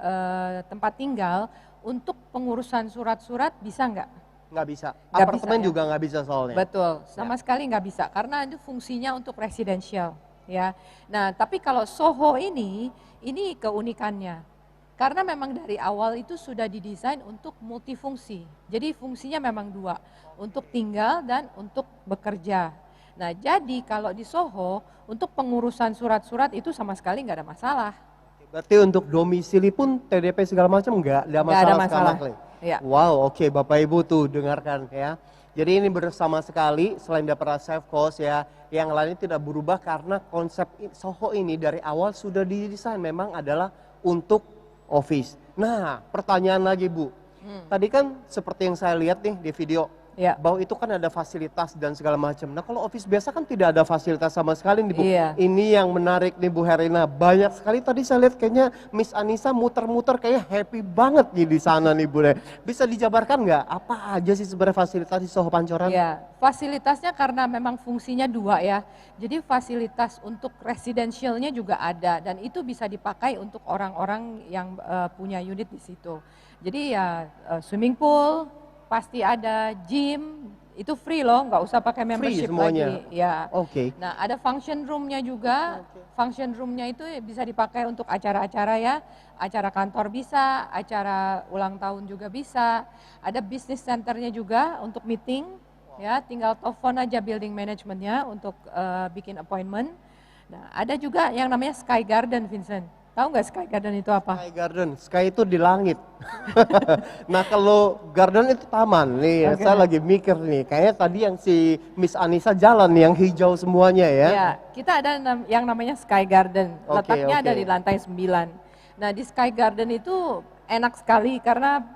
tempat tinggal untuk pengurusan surat-surat bisa nggak? Nggak bisa. Nggak Apartemen bisa, ya. juga nggak bisa soalnya. Betul, sama sekali nggak bisa karena itu fungsinya untuk residential ya. Nah, tapi kalau Soho ini keunikannya. Karena memang dari awal itu sudah didesain untuk multifungsi. Jadi fungsinya memang dua, untuk tinggal dan untuk bekerja. Nah, jadi kalau di Soho untuk pengurusan surat-surat itu sama sekali nggak ada masalah. Berarti untuk domisili pun TDP segala macam nggak ada masalah, ada masalah. sama sekali. Ya. Wow, oke Bapak Ibu tuh dengarkan ya. Jadi ini bersama sekali selain dapat save cost ya, yang lainnya tidak berubah karena konsep Soho ini dari awal sudah didesain memang adalah untuk office. Nah, pertanyaan lagi Bu. Tadi kan seperti yang saya lihat nih di video, Ya. bahwa itu kan ada fasilitas dan segala macam. Nah, kalau office biasa kan tidak ada fasilitas sama sekali nih Bu. Iya. Ini yang menarik nih Bu Herina. Banyak sekali tadi saya lihat kayaknya Miss Anissa muter-muter kayak happy banget nih di sana nih Bu. Bisa dijabarkan nggak apa aja sih sebenarnya fasilitas di Soho Pancoran? Ya, fasilitasnya karena memang fungsinya dua ya. Jadi fasilitas untuk residentialnya juga ada dan itu bisa dipakai untuk orang-orang yang punya unit di situ. Jadi ya swimming pool pasti ada, gym itu free loh, nggak usah pakai membership semuanya? lagi. Ya. Oke. Nah, ada function room-nya juga. Function room-nya itu bisa dipakai untuk acara-acara ya. Acara kantor bisa, acara ulang tahun juga bisa. Ada business center-nya juga untuk meeting. Ya, tinggal telepon aja building management-nya untuk bikin appointment. Nah, ada juga yang namanya Sky Garden, Vincent. Tahu nggak Sky Garden itu apa? Sky Garden, Sky itu di langit. Nah kalau garden itu taman nih, Oke. saya lagi mikir nih, kayaknya tadi yang si Miss Anissa jalan nih, yang hijau semuanya ya. Ya, kita ada yang namanya Sky Garden. Oke, Letaknya ada oke. di lantai 9. Nah, di Sky Garden itu enak sekali karena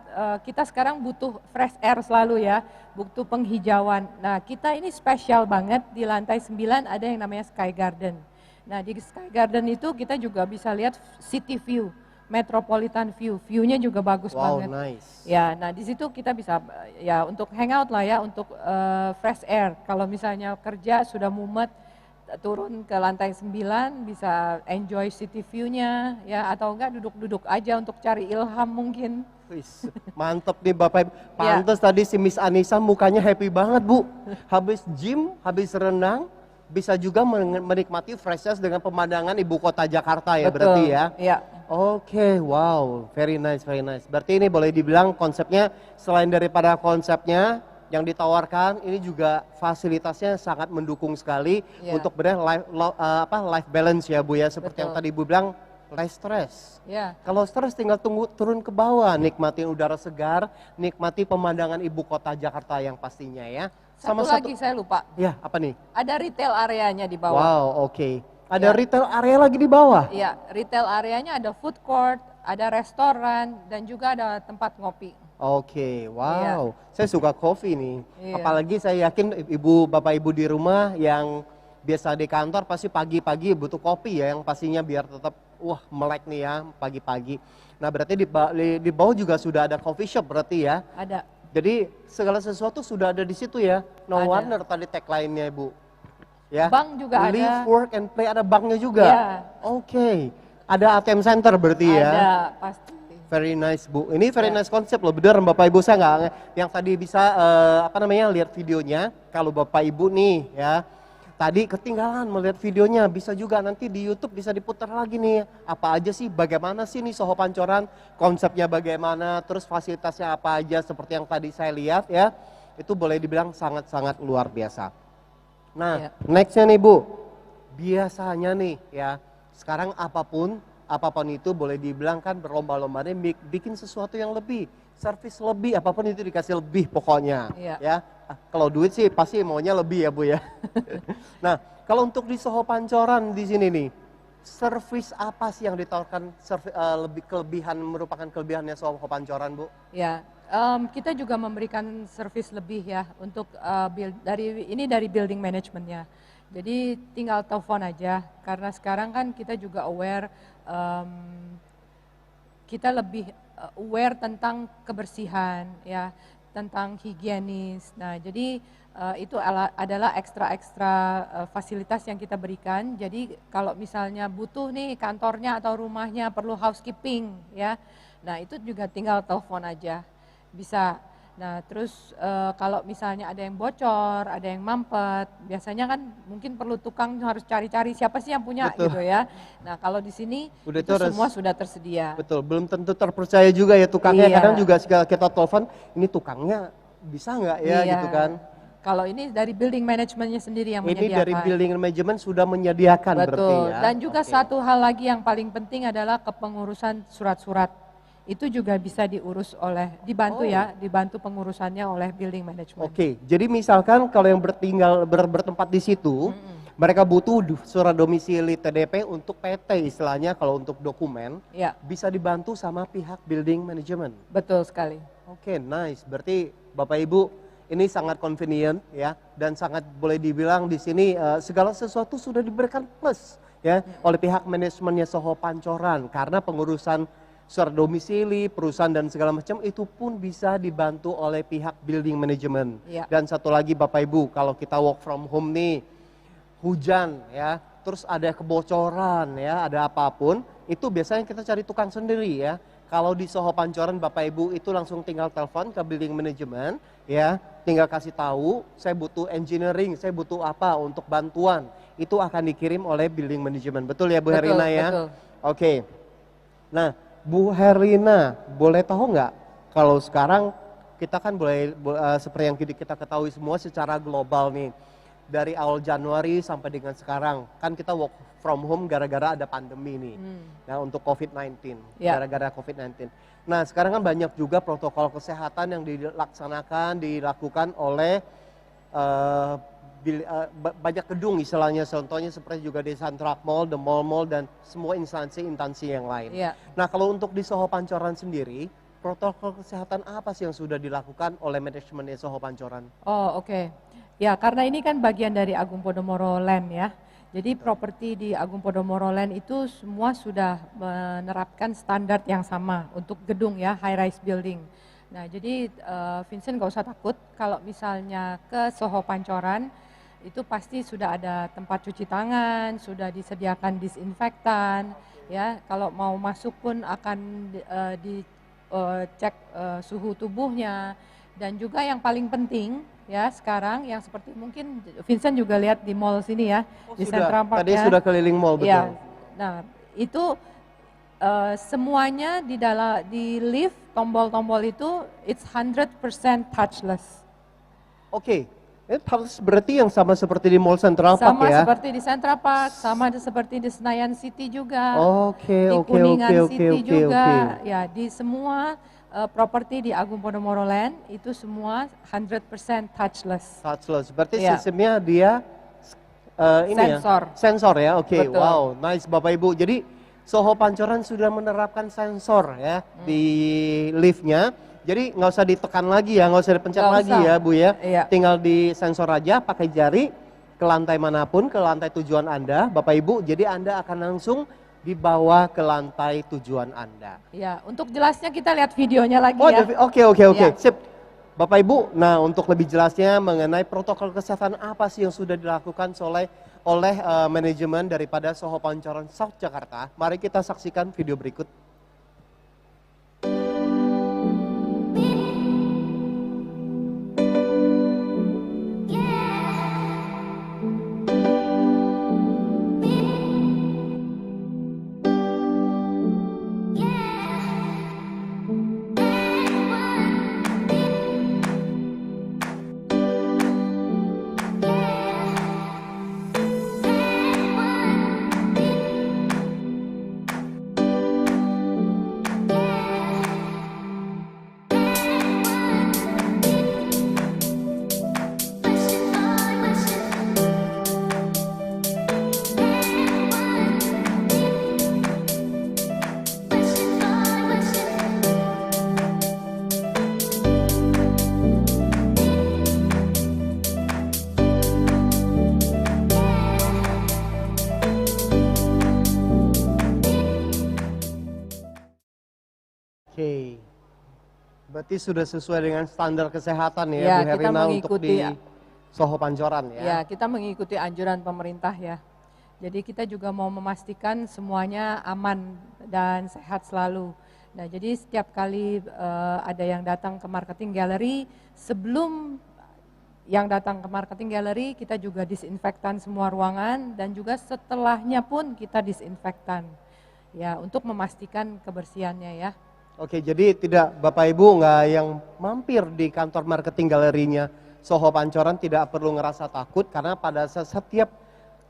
kita sekarang butuh fresh air selalu ya, butuh penghijauan. Nah, kita ini spesial banget di lantai 9 ada yang namanya Sky Garden. Nah, di Sky Garden itu kita juga bisa lihat city view, metropolitan view. View-nya juga bagus Wow, banget. nice. Ya, nah di situ kita bisa ya untuk hangout lah ya, untuk fresh air. Kalau misalnya kerja sudah mumet, turun ke lantai 9 bisa enjoy city view-nya ya, atau enggak duduk-duduk aja untuk cari ilham mungkin. Wis, mantep nih Bapak Ibu. Pantes tadi si Miss Anissa mukanya happy banget Bu. Habis gym, habis renang, bisa juga menikmati fresh air dengan pemandangan ibu kota Jakarta ya berarti ya. Iya. Oke, wow, very nice, very nice. Berarti ini boleh dibilang konsepnya selain daripada konsepnya yang ditawarkan, ini juga fasilitasnya sangat mendukung sekali Iya. untuk benar life balance ya Bu ya, seperti yang Betul. tadi Bu bilang, less stress. Ya, Kalau stres tinggal turun ke bawah, nikmatin udara segar, nikmati pemandangan ibu kota Jakarta yang pastinya ya. satu lagi saya lupa. Ya, apa nih? Ada retail areanya di bawah. Wow, oke. Ada Ya. retail area lagi di bawah. Iya, retail areanya ada food court, ada restoran, dan juga ada tempat ngopi. Oke, wow. Saya suka kopi nih. Iya. Apalagi saya yakin ibu, bapak ibu di rumah yang biasa di kantor pasti pagi-pagi butuh kopi ya, yang pastinya biar tetap melek nih ya pagi-pagi. Nah berarti di bawah juga sudah ada coffee shop berarti ya. Ada. Jadi segala sesuatu sudah ada di situ ya. No Ada. wonder tadi tagline-nya ibu. Ya. Bank juga ada. Live, work, and play, ada banknya juga. Iya. Oke. Ada ATM center berarti ya. Ada, pasti. Very nice Bu. Ini very Ya. nice konsep loh. Bener Bapak Ibu, saya nggak yang tadi bisa lihat videonya. Kalau Bapak Ibu nih ya tadi ketinggalan melihat videonya, bisa juga nanti di YouTube bisa diputar lagi nih. Apa aja sih, bagaimana sih nih Soho Pancoran, konsepnya bagaimana, terus fasilitasnya apa aja seperti yang tadi saya lihat ya. Itu boleh dibilang sangat-sangat luar biasa. Nah, Ya. nextnya nih Bu, biasanya nih ya, sekarang apapun itu boleh dibilang kan berlomba-lomba nih bikin sesuatu yang lebih, servis lebih, apapun itu dikasih lebih pokoknya. Iya. Ya, kalau duit sih pasti maunya lebih ya Bu ya. Nah, kalau untuk di Soho Pancoran di sini nih, servis apa sih yang ditawarkan lebih merupakan kelebihannya Soho Pancoran Bu? Ya, kita juga memberikan service lebih ya untuk dari building manajemennya. Jadi tinggal telepon aja karena sekarang kan kita juga aware, kita lebih aware tentang kebersihan ya, tentang higienis. Nah jadi itu adalah ekstra fasilitas yang kita berikan. Jadi kalau misalnya butuh nih kantornya atau rumahnya perlu housekeeping ya, nah itu juga tinggal telepon aja. Bisa. Nah terus kalau misalnya ada yang bocor, ada yang mampet, biasanya kan mungkin perlu tukang harus cari-cari siapa sih yang punya. Betul. Gitu ya. Nah kalau di sini Udah itu itu semua sudah tersedia. Betul, belum tentu terpercaya juga ya tukangnya. Iya. Kadang juga kita telepon, ini tukangnya bisa nggak ya Iya. gitu kan. Kalau ini dari building manajemennya sendiri yang Ini menyediakan. dari building management sudah menyediakan berarti Betul. ya. Dan juga Oke. satu hal lagi yang paling penting adalah kepengurusan surat-surat. Itu juga bisa dibantu Oh. ya, dibantu pengurusannya oleh building management. Oke, jadi misalkan kalau yang bertempat di situ, mereka butuh surat domisili TDP untuk PT istilahnya, kalau untuk dokumen Ya, bisa dibantu sama pihak building management. betul sekali. Oke, nice. Berarti Bapak Ibu ini sangat convenient ya, dan sangat boleh dibilang di sini segala sesuatu sudah diberikan plus ya oleh pihak manajemennya Soho Pancoran, karena pengurusan surat domisili, perusahaan dan segala macam itu pun bisa dibantu oleh pihak building management. Iya. Dan satu lagi Bapak Ibu, kalau kita work from home nih, hujan ya, terus ada kebocoran ya, ada apapun, itu biasanya kita cari tukang sendiri ya. Kalau di Soho Pancoran Bapak Ibu itu langsung tinggal telepon ke building management ya, tinggal kasih tahu saya butuh engineering, saya butuh apa untuk bantuan, itu akan dikirim oleh building management. Betul ya Bu Betul, Herina ya? betul. Oke. Nah, Bu Herina, boleh tahu nggak kalau sekarang kita kan seperti yang kita ketahui semua secara global nih, dari awal Januari sampai dengan sekarang, kan kita work from home gara-gara ada pandemi nih, nah untuk COVID-19, Ya. gara-gara COVID-19. Nah sekarang kan banyak juga protokol kesehatan yang dilakukan oleh banyak gedung istilahnya, contohnya seperti juga di Central Mall, The Mall, dan semua instansi yang lain. Iya. Nah kalau untuk di Soho Pancoran sendiri, protokol kesehatan apa sih yang sudah dilakukan oleh manajemen di Soho Pancoran? Oh, oke. Ya, karena ini kan bagian dari Agung Podomoro Land ya. Jadi properti di Agung Podomoro Land itu semua sudah menerapkan standar yang sama untuk gedung ya, high rise building. Nah, jadi Vincent gak usah takut kalau misalnya ke Soho Pancoran itu pasti sudah ada tempat cuci tangan, sudah disediakan disinfektan ya. Kalau mau masuk pun akan dicek suhu tubuhnya, dan juga yang paling penting ya sekarang yang seperti mungkin Vincent juga lihat di mall sini ya, di Central Park Tadi ya. sudah keliling mall betul. Ya, nah itu semuanya di lift tombol-tombol itu it's 100% touchless. Oke, berarti yang sama seperti di Mall Central Park Sama ya? seperti di Central Park, sama seperti di Senayan City juga, Oke, di oke, Kuningan oke, oke, City oke, juga, oke. ya di semua properti di Agung Podomoro Land itu semua 100% touchless. Touchless. Berarti Iya. sistemnya dia ini Sensor. ya? Sensor ya, oke. Betul. Wow, nice Bapak Ibu. Jadi Soho Pancoran sudah menerapkan sensor ya di liftnya. Jadi nggak usah ditekan lagi ya, nggak usah dipencet Nggak lagi usah. ya Bu ya. Iya. Tinggal di sensor aja, pakai jari ke lantai manapun, ke lantai tujuan Anda, Bapak Ibu. Jadi Anda akan langsung dibawa ke lantai tujuan Anda. Ya, untuk jelasnya kita lihat videonya lagi Oh, ya. oke, oke, oke. Iya. Sip. Bapak Ibu, nah untuk lebih jelasnya mengenai protokol kesehatan apa sih yang sudah dilakukan oleh manajemen daripada Soho Pancoran South Jakarta, mari kita saksikan video berikut. Oke, berarti sudah sesuai dengan standar kesehatan ya, Ya, Bu kita Herina untuk mengikuti- di Soho Pancoran ya. Ya, kita mengikuti anjuran pemerintah ya. Jadi kita juga mau memastikan semuanya aman dan sehat selalu. Nah, jadi setiap kali ada yang datang ke marketing gallery, sebelum yang datang ke marketing gallery, kita juga disinfektan semua ruangan dan juga setelahnya pun kita disinfektan. Ya, untuk memastikan kebersihannya ya. Oke, jadi tidak Bapak Ibu nggak yang mampir di kantor marketing galerinya Soho Pancoran tidak perlu ngerasa takut karena pada setiap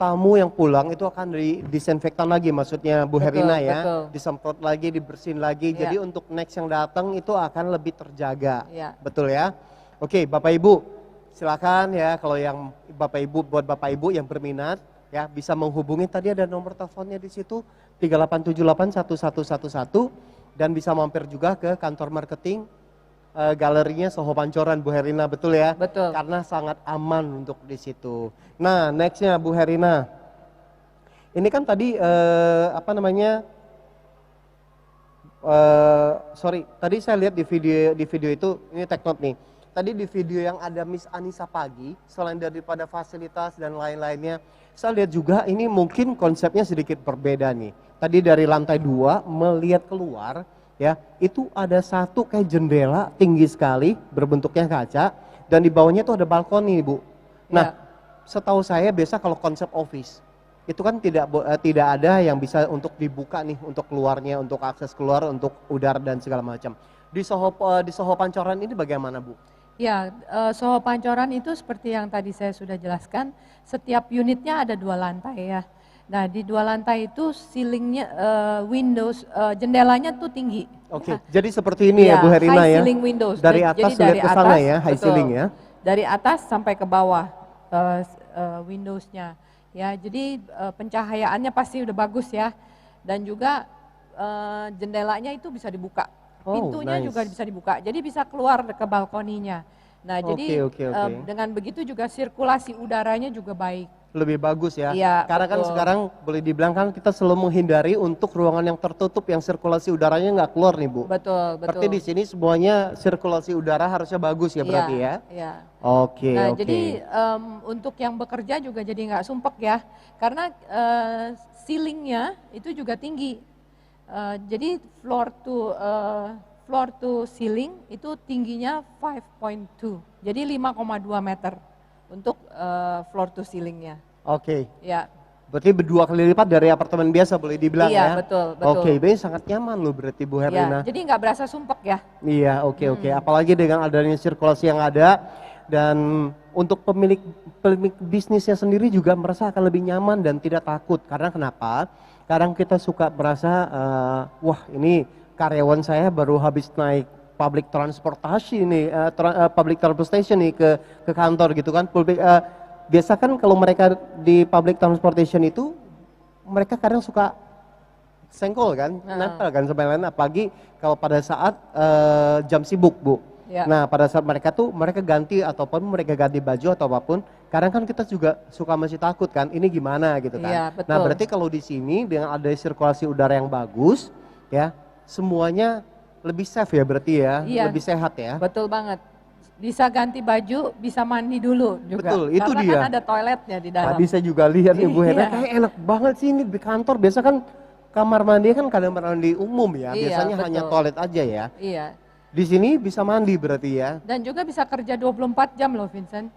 tamu yang pulang itu akan disinfektan lagi, maksudnya Bu Betul, Herina ya, betul. disemprot lagi, dibersihin lagi. Ya. Jadi untuk next yang datang itu akan lebih terjaga, Ya. betul ya? Oke, Bapak Ibu, silakan ya kalau yang buat Bapak Ibu yang berminat ya bisa menghubungi, tadi ada nomor teleponnya di situ 38781111 dan bisa mampir juga ke kantor marketing galerinya Soho Pancoran, Bu Herina, betul ya? Betul. Karena sangat aman untuk di situ. Nah, nextnya Bu Herina, ini kan tadi tadi saya lihat di video itu, ini take note nih. Tadi di video yang ada Miss Anissa Pagi, selain daripada fasilitas dan lain-lainnya, saya lihat juga ini mungkin konsepnya sedikit berbeda nih. Tadi dari lantai 2 melihat keluar, ya itu ada satu kayak jendela tinggi sekali berbentuknya kaca dan di bawahnya itu ada balkoni, Bu. Nah, setahu saya biasa kalau konsep office itu kan tidak ada yang bisa untuk dibuka nih untuk keluarnya, untuk akses keluar, untuk udara dan segala macam. Di Soho Pancoran ini bagaimana, Bu? Ya, Soho Pancoran itu seperti yang tadi saya sudah jelaskan, setiap unitnya ada 2 lantai ya. Nah, di 2 lantai itu ceilingnya, jendelanya tuh tinggi. Oke, jadi seperti ini ya, Bu Herina high ya. ceiling windows. Dari atas Jadi lihat ke sana ya, high betul, ceiling ya. Dari atas sampai ke bawah windowsnya. Ya, jadi pencahayaannya pasti udah bagus ya. Dan juga jendelanya itu bisa dibuka. Oh, Pintunya nice. juga bisa dibuka. Jadi bisa keluar ke balkoninya. Nah, jadi Oke. dengan begitu juga sirkulasi udaranya juga baik. Lebih bagus ya. Iya, Karena kan betul. sekarang boleh dibilang kan kita selalu menghindari untuk ruangan yang tertutup yang sirkulasi udaranya nggak keluar nih, Bu. Betul, betul. Berarti di sini semuanya sirkulasi udara harusnya bagus ya berarti ya. Iya. Oke, Nah, oke. jadi untuk yang bekerja juga jadi nggak sumpek ya, karena ceilingnya itu juga tinggi. Jadi floor to ceiling itu tingginya 5.2, jadi 5,2 meter untuk floor to ceilingnya. Oke. Ya, Berarti berdua kali lipat dari apartemen biasa boleh dibilang Iya, ya? betul, betul. Oke, ini sangat nyaman loh berarti Bu Ya, Herlina. jadi nggak berasa sumpek ya. Iya, oke. Apalagi dengan adanya sirkulasi yang ada dan untuk pemilik bisnisnya sendiri juga merasa akan lebih nyaman dan tidak takut. Karena kenapa? Kadang kita suka merasa, wah ini karyawan saya baru habis naik public transportasi nih, public transportation nih ke kantor gitu kan. Biasa kan kalau mereka di public transportation itu mereka kadang suka senggol kan, nempel kan sama lain, apalagi kalau pada saat jam sibuk Bu. Ya. Nah pada saat mereka ganti ataupun mereka ganti baju atau apapun, kadang kan kita juga suka masih takut kan, ini gimana gitu kan. Iya, betul. Nah berarti kalau di sini dengan ada sirkulasi udara yang bagus, ya semuanya lebih safe ya berarti ya, Iya. lebih sehat ya. Betul banget. Bisa ganti baju, bisa mandi dulu juga. Betul, itu Karena dia. kan ada toiletnya di dalam. Tadi saya juga lihat nih Bu Hera, Iya. kayak enak banget sih ini di kantor. Biasa kan kamar mandi kan kamar mandi umum ya, Iya, biasanya hanya betul. toilet aja ya. Iya. Di sini bisa mandi berarti ya. Dan juga bisa kerja 24 jam loh Vincent.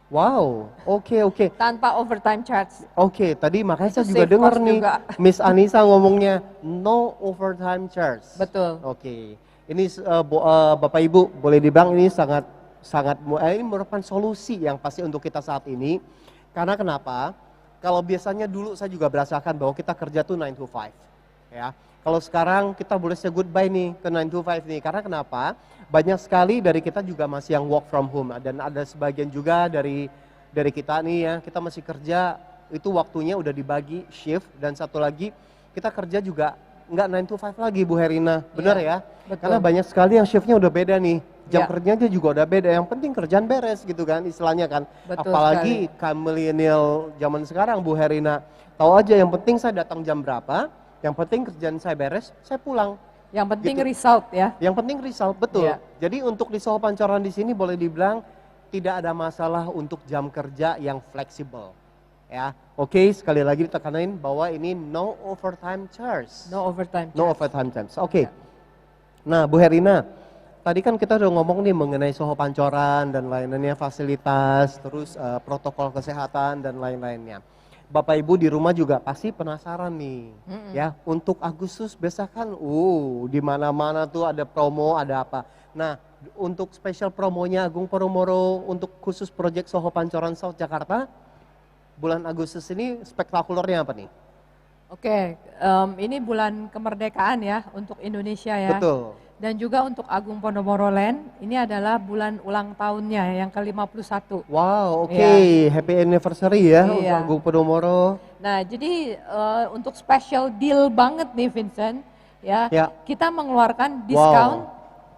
Wow, oke. Tanpa overtime charge. Oke, tadi makanya saya Itu juga save dengar cost nih juga. Miss Anissa ngomongnya no overtime charge. Betul. Oke, ini Bapak Ibu boleh dibilang ini ini merupakan solusi yang pasti untuk kita saat ini. Karena kenapa? Kalau biasanya dulu saya juga merasakan bahwa kita kerja tuh 9 to 5. Ya. Kalau sekarang kita boleh say goodbye nih ke 9 to 5 nih. Karena kenapa? Banyak sekali dari kita juga masih yang work from home. Dan ada sebagian juga dari kita nih ya, kita masih kerja, itu waktunya udah dibagi shift. Dan satu lagi, kita kerja juga nggak 9 to 5 lagi Bu Herina. Benar ya? betul. Karena banyak sekali yang shiftnya udah beda nih. Jam Ya. kerjanya juga udah beda. Yang penting kerjaan beres gitu kan istilahnya kan. Betul Apalagi kaum milenial zaman sekarang Bu Herina. Tahu aja yang penting saya datang jam berapa, yang penting kerjaan saya beres, saya pulang. Yang penting Gitu. result ya. Yang penting result, betul. Iya. Jadi untuk di Soho Pancoran di sini boleh dibilang tidak ada masalah untuk jam kerja yang fleksibel. Ya, oke, sekali lagi ditekanin bahwa ini no overtime charge. No overtime charge. No overtime charge. Oke. Nah, Bu Herina, tadi kan kita udah ngomong nih mengenai Soho Pancoran dan lain-lainnya, fasilitas, terus protokol kesehatan dan lain-lainnya. Bapak Ibu di rumah juga pasti penasaran nih, ya. Untuk Agustus biasa kan, di mana-mana tuh ada promo, ada apa. Nah, untuk spesial promonya Agung Podomoro untuk khusus proyek Soho Pancoran South Jakarta, bulan Agustus ini spektakulernya apa nih? Oke, ini bulan kemerdekaan ya untuk Indonesia ya. Betul. Dan juga untuk Agung Podomoro Land, ini adalah bulan ulang tahunnya yang ke-51. Wow, oke, Iya. happy anniversary ya untuk Iya. Agung Podomoro. Nah, jadi untuk special deal banget nih Vincent, ya, Ya. kita mengeluarkan diskon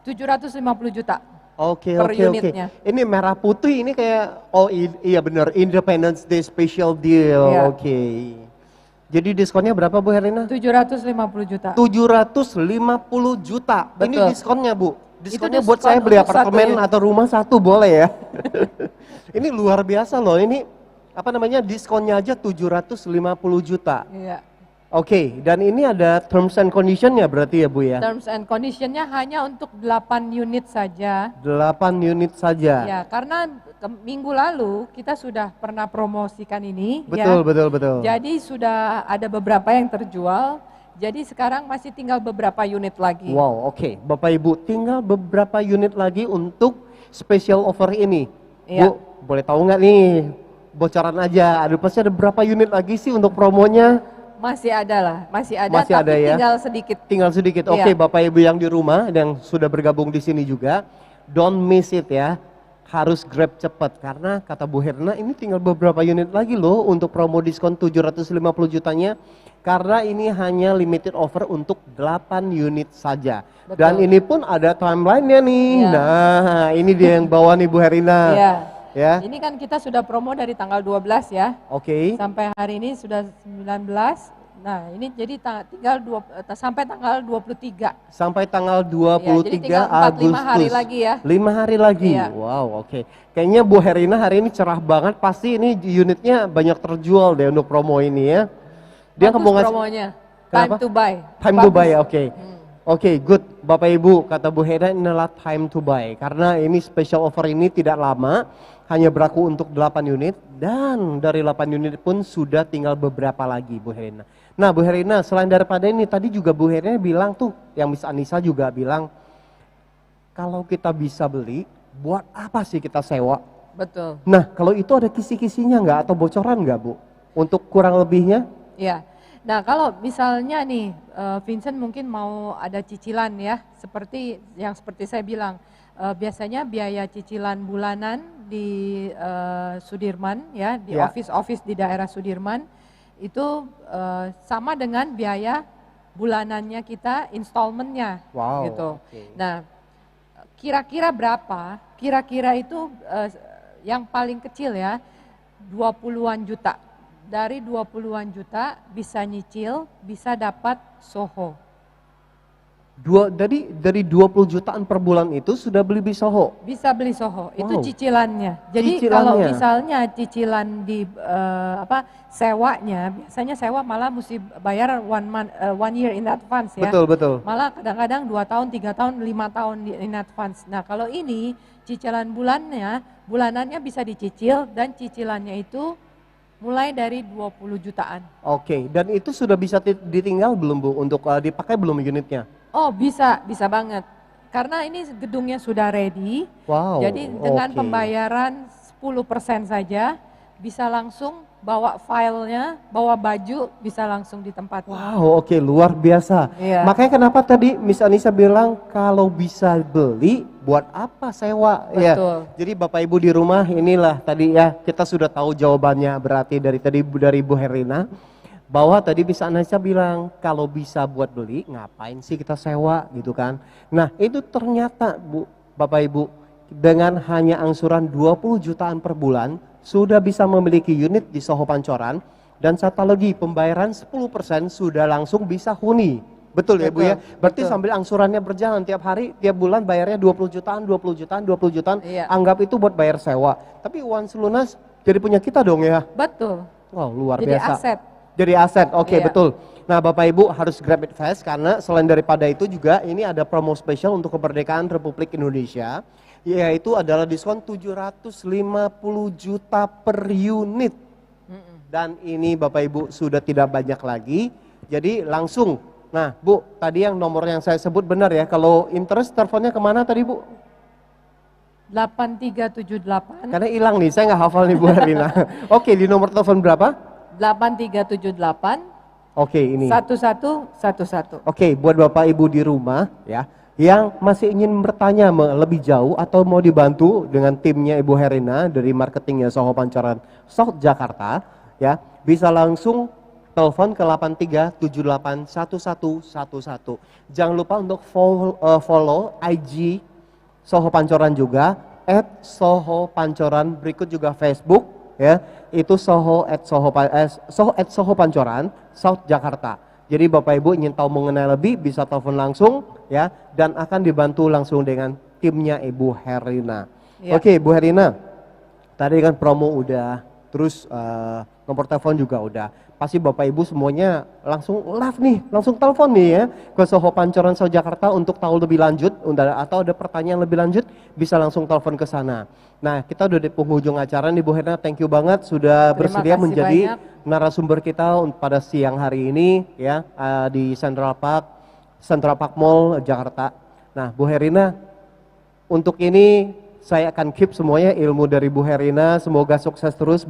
750 juta. Oke, Per oke. unitnya. Ini merah putih ini kayak, iya benar, Independence Day special deal. Iya. Oke. Jadi diskonnya berapa Bu Herlina? 750 juta. 750 juta. Ini Betul. diskonnya Bu. Diskonnya Itu buat diskon saya beli untuk apartemen satu ya. atau rumah satu boleh ya. Ini luar biasa loh. Ini apa namanya, diskonnya aja 750 juta. Iya. Oke, dan ini ada terms and conditionnya berarti ya Bu ya? Terms and conditionnya hanya untuk 8 unit saja. 8 unit saja. Ya, karena minggu lalu kita sudah pernah promosikan ini. Betul, ya. betul. Jadi sudah ada beberapa yang terjual. Jadi sekarang masih tinggal beberapa unit lagi. Wow, oke. Bapak Ibu, tinggal beberapa unit lagi untuk special offer ini. Iya. Bu, boleh tahu nggak nih, bocoran aja, pasti ada berapa unit lagi sih untuk promonya? Masih ada lah, masih ada, Masih tapi ada ya? tinggal sedikit. Tinggal sedikit. Iya. Oke, Bapak Ibu yang di rumah dan sudah bergabung di sini juga, don't miss it ya. Harus grab cepat karena kata Bu Herna ini tinggal beberapa unit lagi loh untuk promo diskon 750 jutanya. Karena ini hanya limited offer untuk 8 unit saja. Betul. Dan ini pun ada timeline-nya nih. Iya. Nah, ini dia yang bawa nih Bu Herina. Iya. Ya. Ini kan kita sudah promo dari tanggal 12 ya. Oke. Sampai hari ini sudah 19. Nah, ini jadi tinggal sampai tanggal 23. Sampai tanggal Ya, jadi 23 tinggal 4-5 Agustus. hari lagi ya. 5 hari lagi. Iya. Wow, oke. Kayaknya Bu Herina hari ini cerah banget. Pasti ini unitnya banyak terjual deh untuk promo ini ya. Dia Bagus mau ngasih promonya. Kenapa? Time to buy. time to Bagus. buy ya, oke. Oke, good. Bapak Ibu, kata Bu Hera inilah time to buy. Karena ini special offer ini tidak lama, hanya berlaku untuk 8 unit. Dan dari 8 unit pun sudah tinggal beberapa lagi Bu Herina. Nah Bu Herina, selain daripada ini, tadi juga Bu Herina bilang tuh, yang Miss Anissa juga bilang, kalau kita bisa beli, buat apa sih kita sewa? Betul. Nah kalau itu ada kisi-kisinya nggak atau bocoran nggak Bu? Untuk kurang lebihnya? Ya. Nah, kalau misalnya nih Vincent mungkin mau ada cicilan ya, seperti saya bilang, biasanya biaya cicilan bulanan di Sudirman ya, di Ya. office di daerah Sudirman itu sama dengan biaya bulanannya kita, installmentnya Wow, gitu. oke. Nah, kira-kira berapa? Kira-kira itu yang paling kecil ya 20-an juta. Dari 20-an juta bisa nyicil, bisa dapat Soho. Dari 20 jutaan per bulan itu sudah beli Soho. Bisa beli Soho, itu Wow. cicilannya. Jadi Cicilannya. kalau misalnya cicilan di sewanya, biasanya sewa malah mesti bayar one year in advance ya. Betul. Malah kadang-kadang 2 tahun, 3 tahun, 5 tahun in advance. Nah kalau ini cicilan bulanannya bisa dicicil dan cicilannya itu mulai dari 20 jutaan. Oke, dan itu sudah bisa ditinggal belum Bu? Untuk dipakai belum unitnya? Oh bisa banget. Karena ini gedungnya sudah ready. Wow. Jadi dengan oke. pembayaran 10% saja bisa langsung bawa filenya, bawa baju bisa langsung di tempat. Wow, oke, luar biasa. Iya. Makanya kenapa tadi Miss Anissa bilang kalau bisa beli, buat apa sewa? Ya. Betul. Jadi Bapak Ibu di rumah inilah tadi ya kita sudah tahu jawabannya berarti dari Bu Herlina bahwa tadi Miss Anissa bilang kalau bisa buat beli, ngapain sih kita sewa gitu kan? Nah itu ternyata Bu, Bapak Ibu dengan hanya angsuran 20 jutaan per bulan sudah bisa memiliki unit di Soho Pancoran dan satu lagi pembayaran 10% sudah langsung bisa huni. Betul ya Bu ya? Berarti betul. sambil angsurannya berjalan tiap hari, tiap bulan bayarnya 20 jutaan, 20 jutaan, 20 jutaan. Iya. Anggap itu buat bayar sewa. Tapi once lunas jadi punya kita dong ya. Betul. Wow, luar Jadi biasa. aset. Jadi aset, oke Iya. betul. Nah Bapak Ibu harus grab it fast karena selain daripada itu juga ini ada promo spesial untuk kemerdekaan Republik Indonesia. Yaitu adalah diskon 750 juta per unit. Dan ini Bapak Ibu sudah tidak banyak lagi. Jadi langsung, nah Bu tadi yang nomor yang saya sebut benar ya. Kalau interest teleponnya kemana tadi Bu? 8378 Karena hilang nih, saya nggak hafal nih Bu Herlina. Oke, di nomor telepon berapa? 8378 Oke ini. 1111. Oke, buat Bapak Ibu di rumah ya, yang masih ingin bertanya lebih jauh atau mau dibantu dengan timnya Ibu Herlina dari marketingnya Soho Pancoran South Jakarta ya, bisa langsung telepon ke 83781111. Jangan lupa untuk follow IG Soho Pancoran juga @Soho Pancoran, berikut juga Facebook ya, itu Soho @Soho Pancoran South Jakarta. Jadi Bapak Ibu ingin tahu mengenai lebih bisa telepon langsung ya, dan akan dibantu langsung dengan timnya Ibu Herlina. Ya. Oke Bu Herlina, tadi kan promo udah, terus nomor telepon juga udah. Pasti Bapak Ibu semuanya langsung live nih, langsung telepon nih ya ke Soho Pancoran South Jakarta untuk tahu lebih lanjut atau ada pertanyaan lebih lanjut bisa langsung telepon ke sana. Nah kita udah di penghujung acara nih Bu Herlina, thank you banget sudah Terima bersedia kasih menjadi banyak. narasumber kita pada siang hari ini ya di Central Park Mall Jakarta. Nah Bu Herlina, untuk ini saya akan keep semuanya ilmu dari Bu Herlina. Semoga sukses terus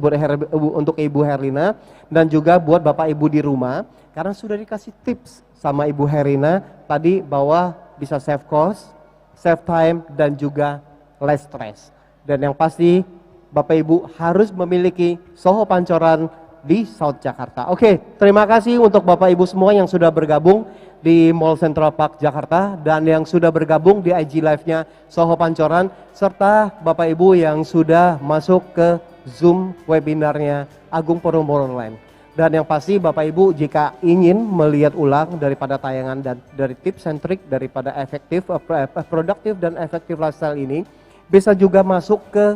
untuk Ibu Herlina dan juga buat Bapak Ibu di rumah. Karena sudah dikasih tips sama Ibu Herlina tadi bahwa bisa save cost, save time dan juga less stress. Dan yang pasti Bapak Ibu harus memiliki Soho Pancoran di South Jakarta. Oke, terima kasih untuk Bapak Ibu semua yang sudah bergabung di Mall Central Park Jakarta dan yang sudah bergabung di IG Live-nya Soho Pancoran, serta Bapak Ibu yang sudah masuk ke Zoom webinarnya Agung Podomoro Land. Dan yang pasti Bapak Ibu jika ingin melihat ulang daripada tayangan dan dari tips and trick daripada produktif dan efektif lifestyle ini, bisa juga masuk ke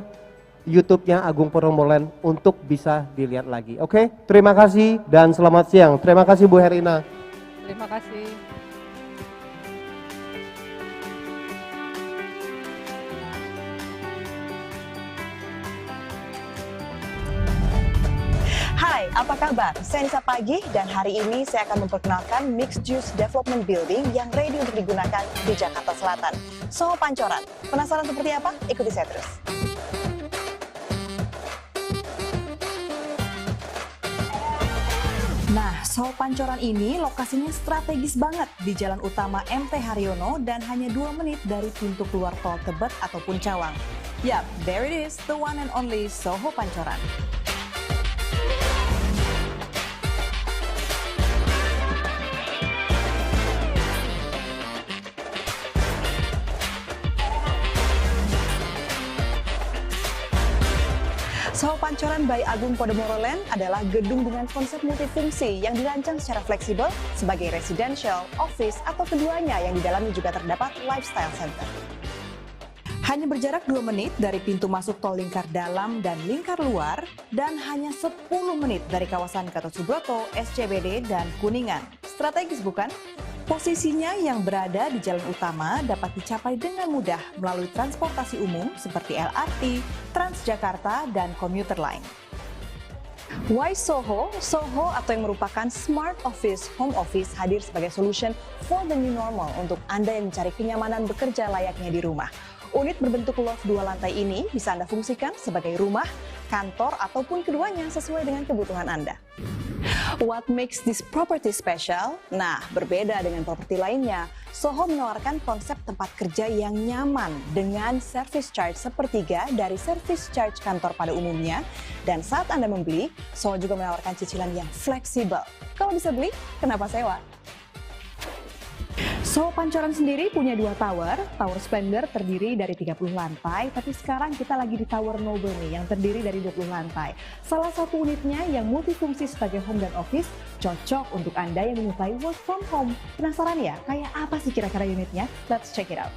YouTube-nya Agung Podomoro Land untuk bisa dilihat lagi. Oke, terima kasih dan selamat siang. Terima kasih Bu Herlina. Terima kasih. Apa kabar? Saya Nisa Pagi dan hari ini saya akan memperkenalkan Mixed Use Development Building yang ready untuk digunakan di Jakarta Selatan, Soho Pancoran. Penasaran seperti apa? Ikuti saya terus. Nah, Soho Pancoran ini lokasinya strategis banget di Jalan Utama MT Haryono dan hanya 2 menit dari pintu keluar tol Tebet ataupun Cawang. Yap, there it is, the one and only Soho Pancoran. Soho Pancoran by Agung Podomoro Land adalah gedung dengan konsep multifungsi yang dirancang secara fleksibel sebagai residential, office, atau keduanya yang di dalamnya juga terdapat lifestyle center. Hanya berjarak 2 menit dari pintu masuk tol lingkar dalam dan lingkar luar, dan hanya 10 menit dari kawasan Gatot Subroto, SCBD, dan Kuningan. Strategis bukan? Posisinya yang berada di jalan utama dapat dicapai dengan mudah melalui transportasi umum seperti LRT, Transjakarta, dan komuter lain. Why Soho? Soho atau yang merupakan Smart Office Home Office hadir sebagai solution for the new normal untuk Anda yang mencari kenyamanan bekerja layaknya di rumah. Unit berbentuk loft 2 lantai ini bisa Anda fungsikan sebagai rumah, kantor, ataupun keduanya sesuai dengan kebutuhan Anda. What makes this property special? Nah, berbeda dengan properti lainnya, Soho menawarkan konsep tempat kerja yang nyaman dengan service charge sepertiga dari service charge kantor pada umumnya. Dan saat Anda membeli, Soho juga menawarkan cicilan yang fleksibel. Kalau bisa beli, kenapa sewa? Soho Pancoran sendiri punya 2 tower. Tower Splendor terdiri dari 30 lantai, tapi sekarang kita lagi di Tower Noble nih, yang terdiri dari 20 lantai. Salah satu unitnya yang multifungsi sebagai home dan office, cocok untuk Anda yang menyukai work from home. Penasaran ya, kayak apa sih kira-kira unitnya? Let's check it out.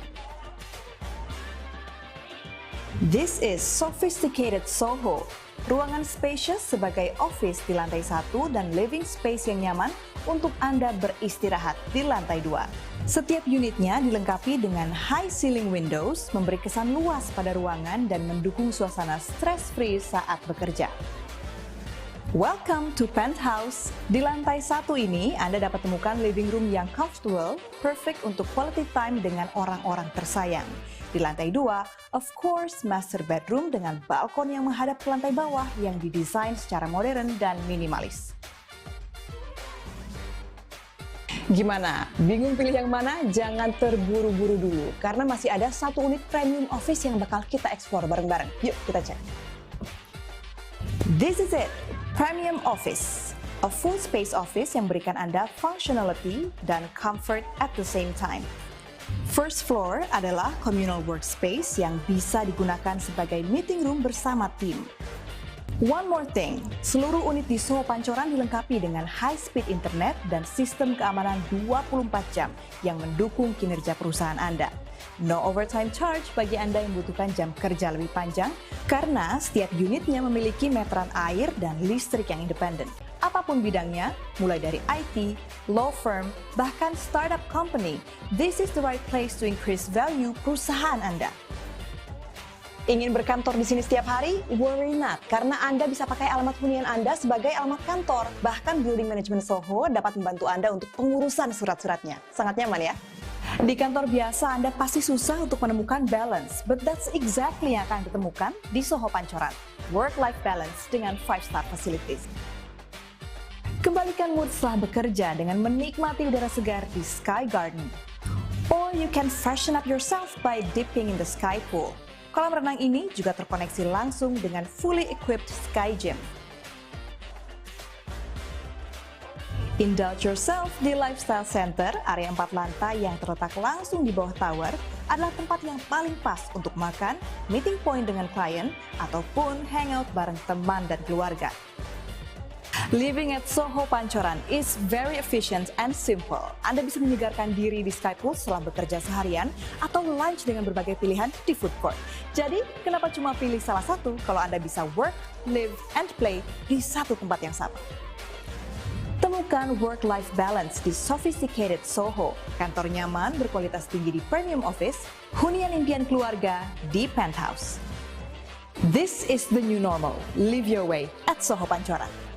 This is Sophisticated Soho. Ruangan spacious sebagai office di lantai 1 dan living space yang nyaman untuk Anda beristirahat di lantai 2. Setiap unitnya dilengkapi dengan high ceiling windows, memberi kesan luas pada ruangan dan mendukung suasana stress-free saat bekerja. Welcome to Penthouse. Di lantai 1 ini, Anda dapat temukan living room yang comfortable, perfect untuk quality time dengan orang-orang tersayang. Di lantai 2, of course, master bedroom dengan balkon yang menghadap ke lantai bawah yang didesain secara modern dan minimalis. Gimana? Bingung pilih yang mana? Jangan terburu-buru dulu, karena masih ada 1 unit premium office yang bakal kita explore bareng-bareng. Yuk, kita cek. This is it, Premium Office. A full space office yang memberikan Anda functionality dan comfort at the same time. First floor adalah communal workspace yang bisa digunakan sebagai meeting room bersama tim. One more thing, seluruh unit di Soho Pancoran dilengkapi dengan high-speed internet dan sistem keamanan 24 jam yang mendukung kinerja perusahaan Anda. No overtime charge bagi Anda yang membutuhkan jam kerja lebih panjang, karena setiap unitnya memiliki meteran air dan listrik yang independen. Apapun bidangnya, mulai dari IT, law firm, bahkan startup company, this is the right place to increase value perusahaan Anda. Ingin berkantor di sini setiap hari? Worry not, karena Anda bisa pakai alamat hunian Anda sebagai alamat kantor. Bahkan Building Management Soho dapat membantu Anda untuk pengurusan surat-suratnya. Sangat nyaman ya? Di kantor biasa Anda pasti susah untuk menemukan balance, but that's exactly yang akan ditemukan di Soho Pancoran. Work-life balance dengan 5-star facilities. Kembalikan mood setelah bekerja dengan menikmati udara segar di Sky Garden. Or you can freshen up yourself by dipping in the Sky Pool. Kolam renang ini juga terkoneksi langsung dengan fully equipped Sky Gym. Indulge yourself di Lifestyle Center, area 4 lantai yang terletak langsung di bawah tower, adalah tempat yang paling pas untuk makan, meeting point dengan klien, ataupun hangout bareng teman dan keluarga. Living at Soho Pancoran is very efficient and simple. Anda bisa menyegarkan diri di Sky Pool setelah bekerja seharian atau lunch dengan berbagai pilihan di food court. Jadi, kenapa cuma pilih salah satu kalau Anda bisa work, live, and play di satu tempat yang sama? Temukan work-life balance di Sophisticated Soho, kantor nyaman berkualitas tinggi di Premium Office, hunian impian keluarga di Penthouse. This is the new normal. Live your way at Soho Pancoran.